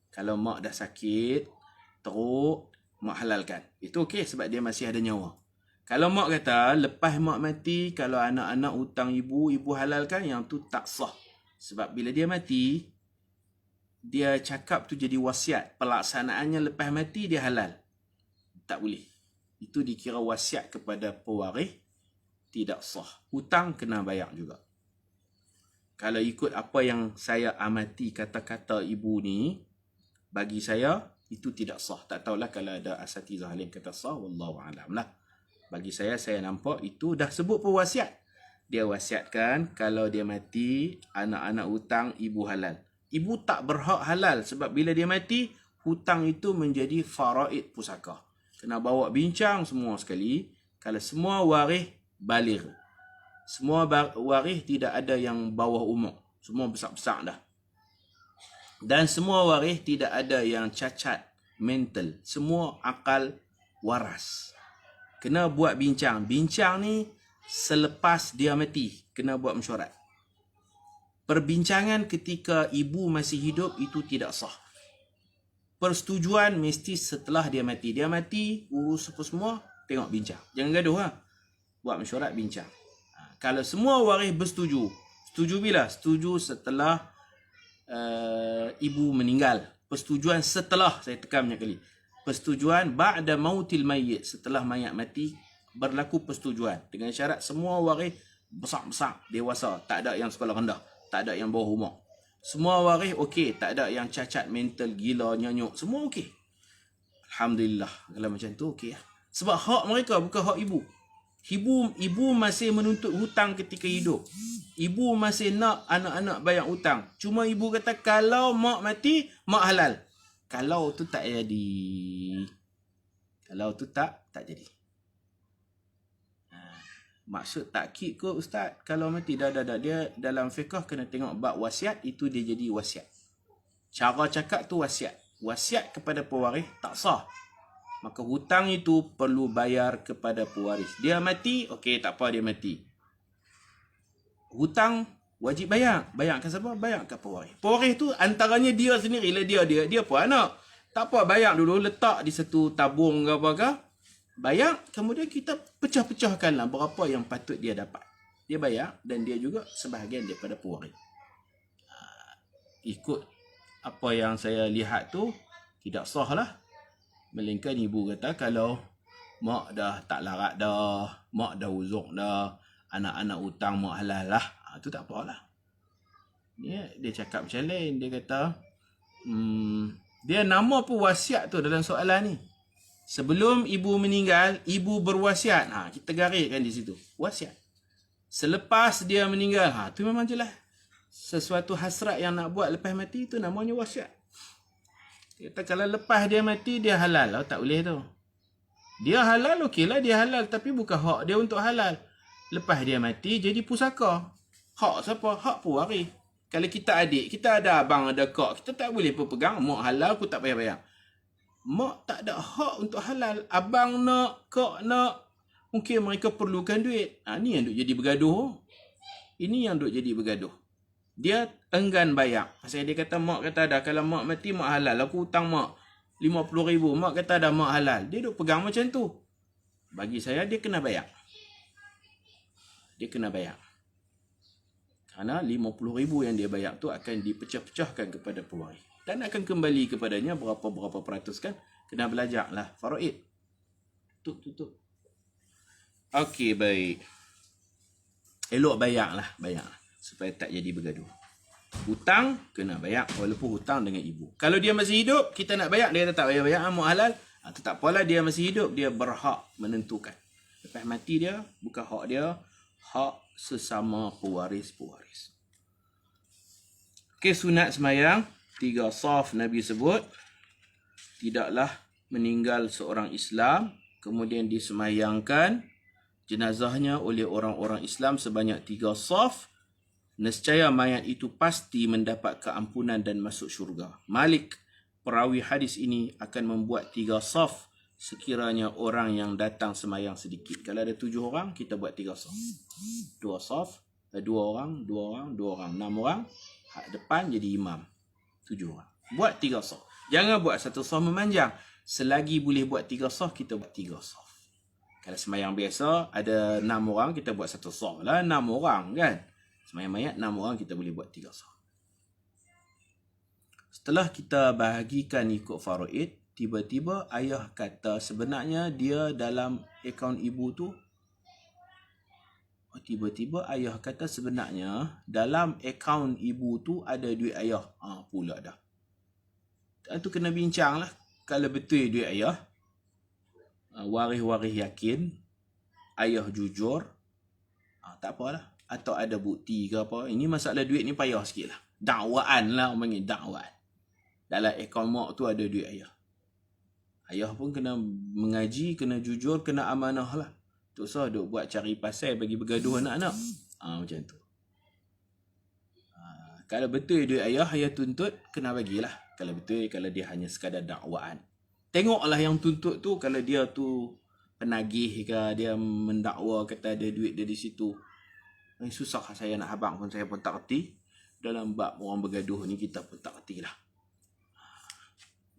Kalau mak dah sakit, teruk, mak halalkan. Itu okey sebab dia masih ada nyawa. Kalau mak kata, lepas mak mati, kalau anak-anak hutang ibu, ibu halalkan, yang tu tak sah. Sebab bila dia mati, dia cakap tu jadi wasiat. Pelaksanaannya lepas mati, dia halal. Tak boleh. Itu dikira wasiat kepada pewaris, tidak sah. Hutang kena bayar juga. Kalau ikut apa yang saya amati kata-kata ibu ni, bagi saya, itu tidak sah. Tak tahulah kalau ada asatizah alim kata sah, wallahualam lah. Bagi saya nampak itu dah sebut pewasiat. Dia wasiatkan kalau dia mati, anak-anak hutang, ibu halal. Ibu tak berhak halal sebab bila dia mati, hutang itu menjadi faraid pusaka. Kena bawa bincang semua sekali. Kalau semua waris baligh. Semua waris tidak ada yang bawah umur. Semua besar-besar dah. Dan semua waris tidak ada yang cacat mental. Semua akal waras. Kena buat bincang. Bincang ni selepas dia mati. Kena buat mesyuarat. Perbincangan ketika ibu masih hidup itu tidak sah. Persetujuan mesti setelah dia mati. Dia mati, urus apa semua, tengok bincang. Jangan gaduh lah. Buat mesyuarat, bincang. Kalau semua waris bersetuju. Setuju bila? Setuju setelah ibu meninggal. Persetujuan setelah, saya tekan banyak kali. Persetujuan ba'da mautil mayyit. Setelah mayat mati, berlaku persetujuan. Dengan syarat semua waris besar-besar, dewasa. Tak ada yang sekolah rendah. Tak ada yang bawah umur. Semua waris okey. Tak ada yang cacat mental, gila, nyanyuk. Semua okey. Alhamdulillah. Kalau macam tu okey lah. Sebab hak mereka bukan hak ibu. Ibu masih menuntut hutang ketika hidup. Ibu masih nak anak-anak bayar hutang. Cuma ibu kata kalau mak mati, mak halal. Kalau tu tak jadi. Kalau tu tak jadi. Maksud takkid kot Ustaz. Kalau mati dah. Dia dalam fiqh kena tengok bab wasiat. Itu dia jadi wasiat. Cara cakap tu wasiat. Wasiat kepada pewaris tak sah. maka hutang itu perlu bayar kepada pewaris. Dia mati, okey, tak apa dia mati. Hutang wajib bayar. Bayar ke siapa? Bayar ke pewaris. Pewaris tu antaranya dia sendiri lah, dia pun anak. Tak apa, bayar dulu, letak di satu tabung ke apa ke. Bayar, kemudian kita pecah-pecahkanlah berapa yang patut dia dapat. Dia bayar dan dia juga sebahagian daripada pewaris. Ikut apa yang saya lihat tu, tidak sah lah. Melainkan ibu kata kalau mak dah tak larat dah, mak dah uzuk dah, anak-anak hutang mak halal lah, tu tak apalah. Dia cakap macam lain. Dia kata, dia nama pun wasiat tu dalam soalan ni. Sebelum ibu meninggal, ibu berwasiat. Kita gariskan di situ. Wasiat. Selepas dia meninggal, tu memang jelas. Sesuatu hasrat yang nak buat lepas mati tu namanya wasiat. Dia kata kalau lepas dia mati dia halal. Tak boleh tu. Dia halal, okeylah dia halal. Tapi bukan hak dia untuk halal. Lepas dia mati jadi pusaka. Hak siapa? Hak pewaris. Kalau kita adik, kita ada abang, ada kak, kita tak boleh pegang. Mak halal, aku tak payah bayar. Mak tak ada hak untuk halal. Abang nak, kak nak. Mungkin mereka perlukan duit. Ni yang duk jadi bergaduh. Ini yang duk jadi bergaduh. Dia enggan bayar. Pasal dia kata, mak kata dah, kalau mak mati, mak halal. Aku hutang mak 50,000. Mak kata dah, mak halal. Dia duk pegang macam tu. Bagi saya, dia kena bayar. Dia kena bayar. Kerana 50,000 yang dia bayar tu akan dipecah-pecahkan kepada pewaris. Dan akan kembali kepadanya berapa-berapa peratus kan. Kena belajar lah. Faraid. Tutup. Okey, baik. Elok bayar lah. Supaya tak jadi bergaduh. Hutang, kena bayar. Walaupun hutang dengan ibu. Kalau dia masih hidup, kita nak bayar. Dia kata tak payah bayar. Mak halal. Tu tak apalah, dia masih hidup. Dia berhak menentukan. Lepas mati dia, bukan hak dia. Hak sesama pewaris-pewaris. Okey, sunat semayang. 3 saf Nabi sebut. Tidaklah meninggal seorang Islam. Kemudian disemayangkan jenazahnya oleh orang-orang Islam sebanyak 3 saf. Nescaya mayat itu pasti mendapat keampunan dan masuk syurga. Malik, perawi hadis ini, akan membuat 3 saf sekiranya orang yang datang semayang sedikit. Kalau ada 7 orang, kita buat 3 saf. 2 saf, 2 orang, 2 orang, 2 orang. 6 orang, hak depan jadi imam. 7 orang. Buat 3 saf. Jangan buat 1 saf memanjang. Selagi boleh buat 3 saf, kita buat 3 saf. Kalau semayang biasa, ada 6 orang, kita buat 1 saf lah. 6 orang kan. Semayang mayat 6 orang, kita boleh buat 3 saf. Setelah kita bahagikan ikut faraid, tiba-tiba ayah kata sebenarnya dia dalam akaun ibu tu. Tiba-tiba ayah kata sebenarnya dalam akaun ibu tu ada duit ayah. Pula dah. Tu kena bincang lah. Kalau betul duit ayah, waris-waris yakin, ayah jujur, tak apalah. Atau ada bukti ke apa. Ini masalah duit ni payah sikit lah. Dakwaan lah orang panggil, dakwaan. Dalam akaun mak tu ada duit ayah. Ayah pun kena mengaji, kena jujur, kena amanah lah. Tak usah duk buat cari pasal bagi bergaduh anak-anak. Macam tu. Kalau betul duit ayah tuntut, kena bagilah. Kalau betul, kalau dia hanya sekadar dakwaan. Tengoklah yang tuntut tu, kalau dia tu penagih ke, dia mendakwa kata ada duit dia di situ. Susah saya nak habang pun, saya pun tak erti. Dalam bab orang bergaduh ni, kita pun tak erti lah.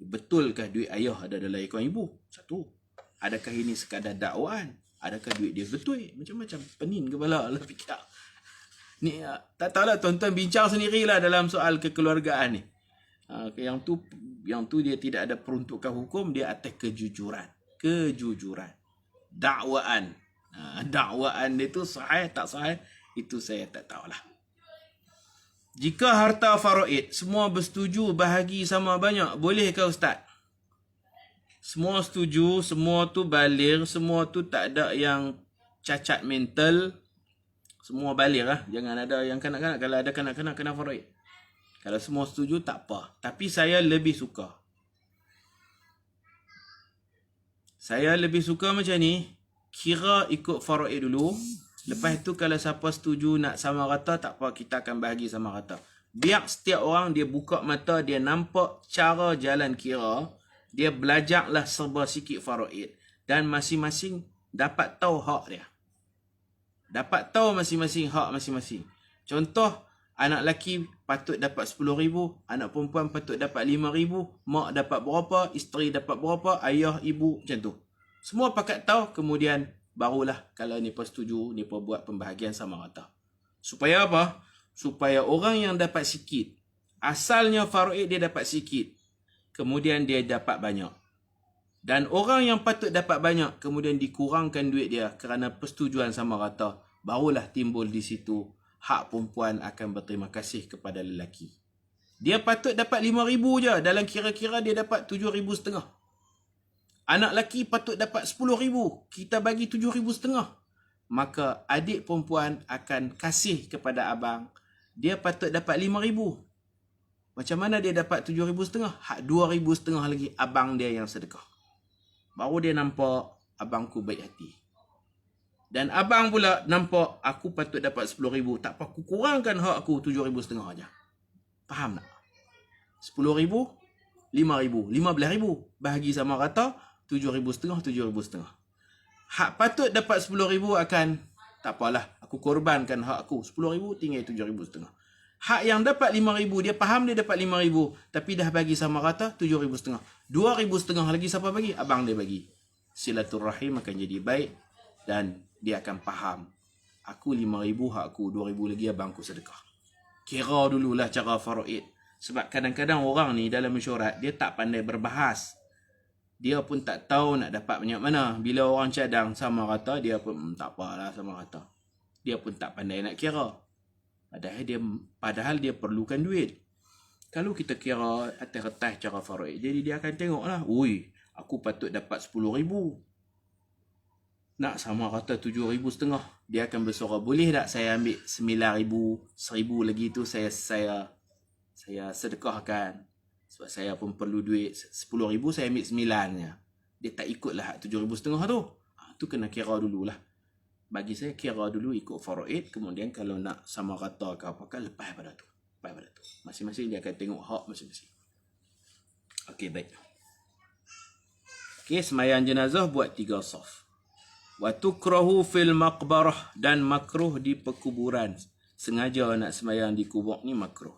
Betulkah duit ayah ada dalam akaun ibu? Satu. Adakah ini sekadar dakwaan? Adakah duit dia betul? Macam-macam. Pening kepala lah fikir. Ni tak tahulah, tuan-tuan bincang sendirilah dalam soal kekeluargaan ni. Yang tu dia tidak ada peruntukan hukum, dia atas kejujuran. Dakwaan. Dakwaan dia tu sahih tak sahih, itu saya tak tahulah. Jika harta faraid semua bersetuju bahagi sama banyak, bolehkah ustaz? Semua setuju, semua tu baligh, semua tu tak ada yang cacat mental. Semua baligh lah. Jangan ada yang kanak-kanak. Kalau ada kanak-kanak, kena faraid. Kalau semua setuju, tak apa. Tapi saya lebih suka. Macam ni. Kira ikut faraid dulu. Lepas tu kalau siapa setuju nak sama rata, tak apa, kita akan bahagi sama rata. Biar setiap orang dia buka mata, dia nampak cara jalan kira. dia belajarlah serba sikit faraid dan masing-masing dapat tahu hak dia. Dapat tahu masing-masing hak masing-masing. Contoh, anak lelaki patut dapat 10,000, anak perempuan patut dapat 5,000, mak dapat berapa, isteri dapat berapa, ayah, ibu, macam tu. Semua pakat tahu, kemudian barulah kalau mereka setuju, mereka buat pembahagian sama rata. Supaya apa? Supaya orang yang dapat sikit, asalnya faraid dia dapat sikit, kemudian dia dapat banyak. Dan orang yang patut dapat banyak, kemudian dikurangkan duit dia kerana persetujuan sama rata, barulah timbul di situ hak perempuan akan berterima kasih kepada lelaki. Dia patut dapat 5,000 je, dalam kira-kira dia dapat 7,500. Anak lelaki patut dapat 10,000, kita bagi 7,500. Maka adik perempuan akan kasih kepada abang, dia patut dapat 5,000. Macam mana dia dapat 7,500? Hak 2,500 lagi abang dia yang sedekah. Baru dia nampak abangku baik hati. Dan abang pula nampak aku patut dapat 10,000. Tak apa, aku kurangkan hak aku 7,500 aja. Faham tak? 10,000, 5,000, 15,000. Bahagi sama rata, 7,500, 7,500. Hak patut dapat 10,000 akan, tak apalah, aku korbankan hak aku. 10,000 tinggal 7,500. Hak yang dapat 5,000, dia faham dia dapat 5,000, tapi dah bagi sama rata 7,500. 2,500 lagi siapa bagi? Abang dia bagi. Silaturahim akan jadi baik dan dia akan faham. Aku 5,000, hak aku 2,000 lagi abang aku sedekah. Kira dululah cara faraid. Sebab kadang-kadang orang ni dalam mesyuarat, dia tak pandai berbahas. Dia pun tak tahu nak dapat banyak mana. Bila orang cadang sama rata, dia pun tak apalah sama rata. Dia pun tak pandai nak kira. Padahal dia perlukan duit. Kalau kita kira atas-atas cara faraid, jadi dia akan tengoklah, ui, aku patut dapat 10,000. Nak sama rata 7,500. Dia akan bersuara, boleh tak saya ambil 9,000, 1,000 lagi tu saya sedekahkan. Sebab saya pun perlu duit. 10,000 saya ambil 9-nya. Dia tak ikutlah 7,500 tu. Tu kena kira dululah. Bagi saya kira dulu ikut faraid, kemudian kalau nak sama rata ke apa kan lepas pada tu. Masing-masing dia akan tengok hak masing-masing. Okey, baik. Okey, sembahyang jenazah buat 3 saf. Wa tukrahu fil maqbarah, dan makruh di perkuburan. Sengaja nak sembahyang di kubur ni makruh.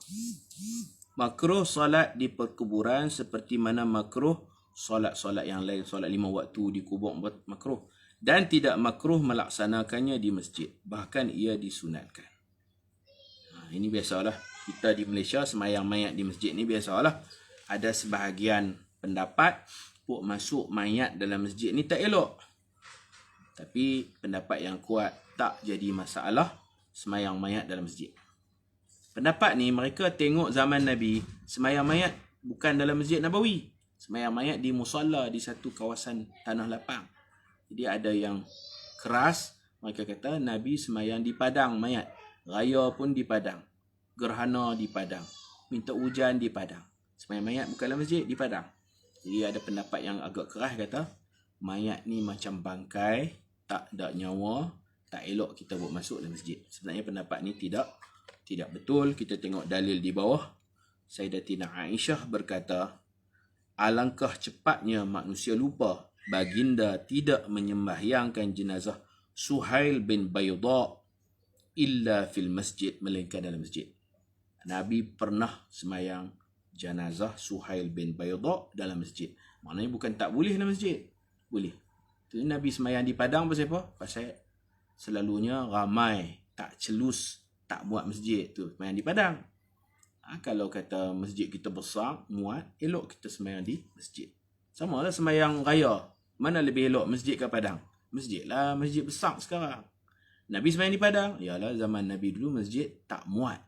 Makruh solat di perkuburan seperti mana makruh solat-solat yang lain, solat 5 waktu di kubur makruh. Dan tidak makruh melaksanakannya di masjid. Bahkan ia disunatkan. Ini biasalah. Kita di Malaysia sembahyang mayat di masjid ni biasalah. Ada sebahagian pendapat puk masuk mayat dalam masjid ni tak elok. Tapi pendapat yang kuat tak jadi masalah sembahyang mayat dalam masjid. Pendapat ni mereka tengok zaman Nabi sembahyang mayat bukan dalam Masjid Nabawi. Sembahyang mayat di musalla di satu kawasan tanah lapang. Jadi ada yang keras, mereka kata Nabi sembahyang di padang mayat. Raya pun di padang. Gerhana di padang. Minta hujan di padang. Sembahyang mayat bukan dalam masjid, di padang. Jadi ada pendapat yang agak keras kata, mayat ni macam bangkai, tak ada nyawa, tak elok kita buat masuk dalam masjid. Sebenarnya pendapat ni tidak betul. Kita tengok dalil di bawah. Sayyidatina Aisyah berkata, alangkah cepatnya manusia lupa baginda tidak menyembahyangkan jenazah Suhail bin Bayda illa fil masjid, melainkan dalam masjid. Nabi pernah sembahyang jenazah Suhail bin Bayda dalam masjid. Maknanya bukan tak boleh dalam masjid. Boleh. Tu Nabi sembahyang di padang pasal apa? Pasal selalunya ramai tak celus, tak buat masjid tu sembahyang di padang. Kalau kata masjid kita besar, muat, elok kita sembahyang di masjid. Sama lah sembahyang raya. Mana lebih elok, masjid ke padang? Masjid lah, masjid besar sekarang. Nabi sembahyang di padang. Yalah, zaman Nabi dulu masjid tak muat.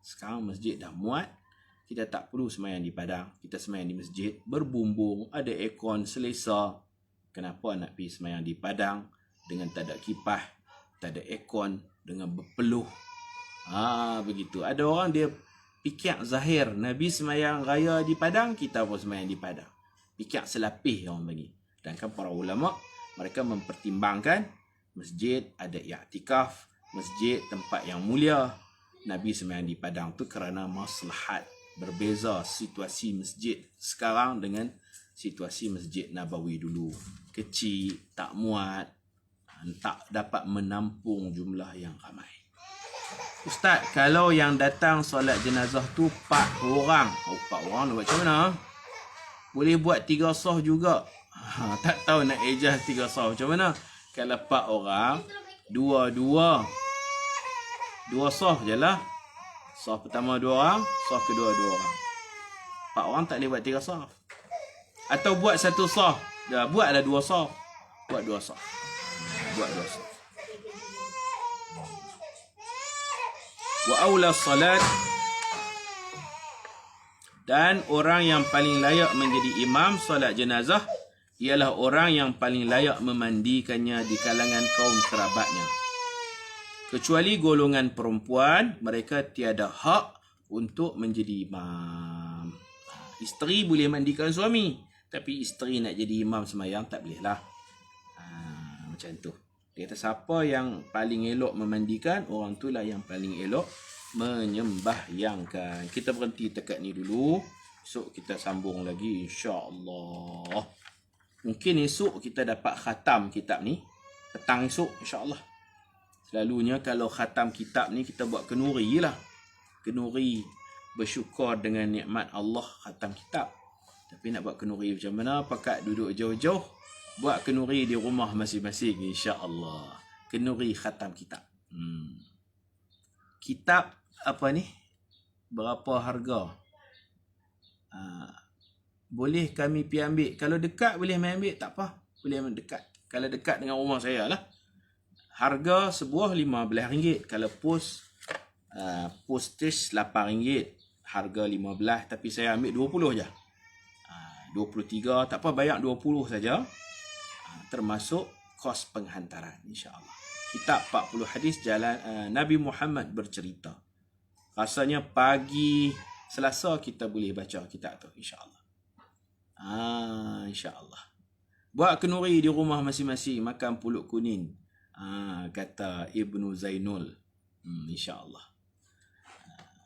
Sekarang masjid dah muat. Kita tak perlu sembahyang di padang. Kita sembahyang di masjid, berbumbung, ada aircon, selesa. Kenapa nak pergi sembahyang di padang dengan tak ada kipas, tak ada aircon, dengan berpeluh? Begitu. Ada orang dia fikir zahir, Nabi sembahyang raya di padang, kita pun sembahyang di padang. Fikir selapih orang bagi. Sedangkan para ulama, mereka mempertimbangkan masjid ada i'tikaf, masjid tempat yang mulia. Nabi sembahyang di padang tu kerana maslahat. Berbeza situasi masjid sekarang dengan situasi Masjid Nabawi dulu. Kecil, tak muat, tak dapat menampung jumlah yang ramai. Ustaz, kalau yang datang solat jenazah tu 4 orang. 4 orang nak buat macam mana? Boleh buat 3 saf juga. Tak tahu nak adjust 3 saf macam mana. Kalau 4 orang, 2 saf je lah. Saf pertama 2 orang, saf kedua 2 orang. 4 orang tak boleh buat 3 saf. Atau buat 1 saf. Dah buatlah 2 saf. Buat 2 saf. Buat 2 saf. Wa aula salat, dan orang yang paling layak menjadi imam solat jenazah ialah orang yang paling layak memandikannya di kalangan kaum kerabatnya. Kecuali golongan perempuan, mereka tiada hak untuk menjadi imam. Isteri boleh mandikan suami, tapi isteri nak jadi imam sembahyang tak boleh lah. Macam tu. Dia kata siapa yang paling elok memandikan, orang itulah yang paling elok menyembahyangkan. Kita berhenti dekat ni dulu. Esok kita sambung lagi insya-Allah. Mungkin esok kita dapat khatam kitab ni. Petang esok insya-Allah. Selalunya kalau khatam kitab ni kita buat kenuri lah. Kenuri bersyukur dengan nikmat Allah khatam kitab. Tapi nak buat kenuri macam mana? Pakat duduk jauh-jauh. Buat kenuri di rumah masing-masing insya-Allah. Kenuri khatam kitab. Kitab apa ni? Berapa harga? Boleh kami pergi ambil. Kalau dekat boleh main ambil, tak apa. Boleh ambil dekat. Kalau dekat dengan rumah saya lah. Harga sebuah RM15. Kalau postage RM8. Harga RM15, tapi saya ambil RM20 je. 23, tak apa, bayar RM20 saja. Termasuk kos penghantaran insya-Allah. Kitab 40 hadis jalan Nabi Muhammad bercerita. Rasanya pagi Selasa kita boleh baca kitab tu insya-Allah. Insya-Allah. Buat kenuri di rumah masing-masing, makan pulut kuning. Kata Ibnu Zainul. Insya-Allah.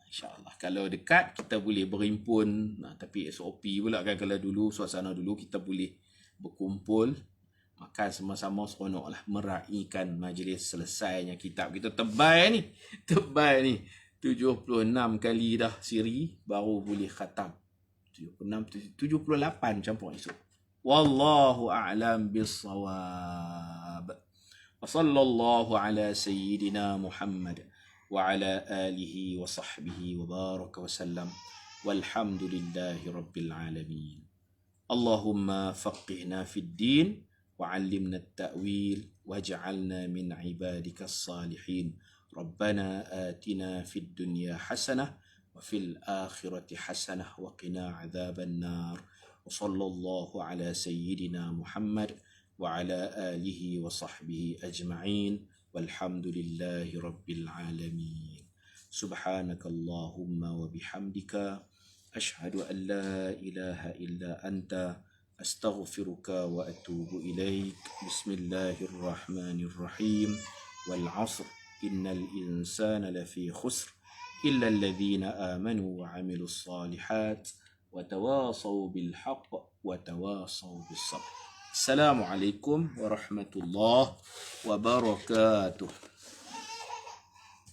InsyaAllah. Kalau dekat, kita boleh berhimpun. Tapi SOP pula kan, kalau dulu, suasana dulu, kita boleh berkumpul. Makan sama-sama seronok lah. Meraihkan majlis selesainya kitab. Kita tebal ni. Tebal ni. 76 kali dah siri, baru boleh khatam. 76, 78 campur esok. Wallahu a'lam bissawab. Wa sallallahu ala sayyidina Muhammad. وعلى آله وصحبه وبارك وسلم والحمد لله رب العالمين. اللهم فقهنا في الدين وعلمنا التأويل واجعلنا من عبادك الصالحين. ربنا آتنا في الدنيا حسنة وفي الآخرة حسنة وقنا عذاب النار. وصلى الله على سيدنا محمد وعلى آله وصحبه أجمعين. والحمد لله رب العالمين. سبحانك اللهم وبحمدك أشهد أن لا إله إلا أنت أستغفرك وأتوب إليك. بسم الله الرحمن الرحيم. والعصر إن الإنسان لفي خسر إلا الذين آمنوا وعملوا الصالحات وتواصوا بالحق وتواصوا بالصبر. السلام عليكم ورحمة الله وبركاته.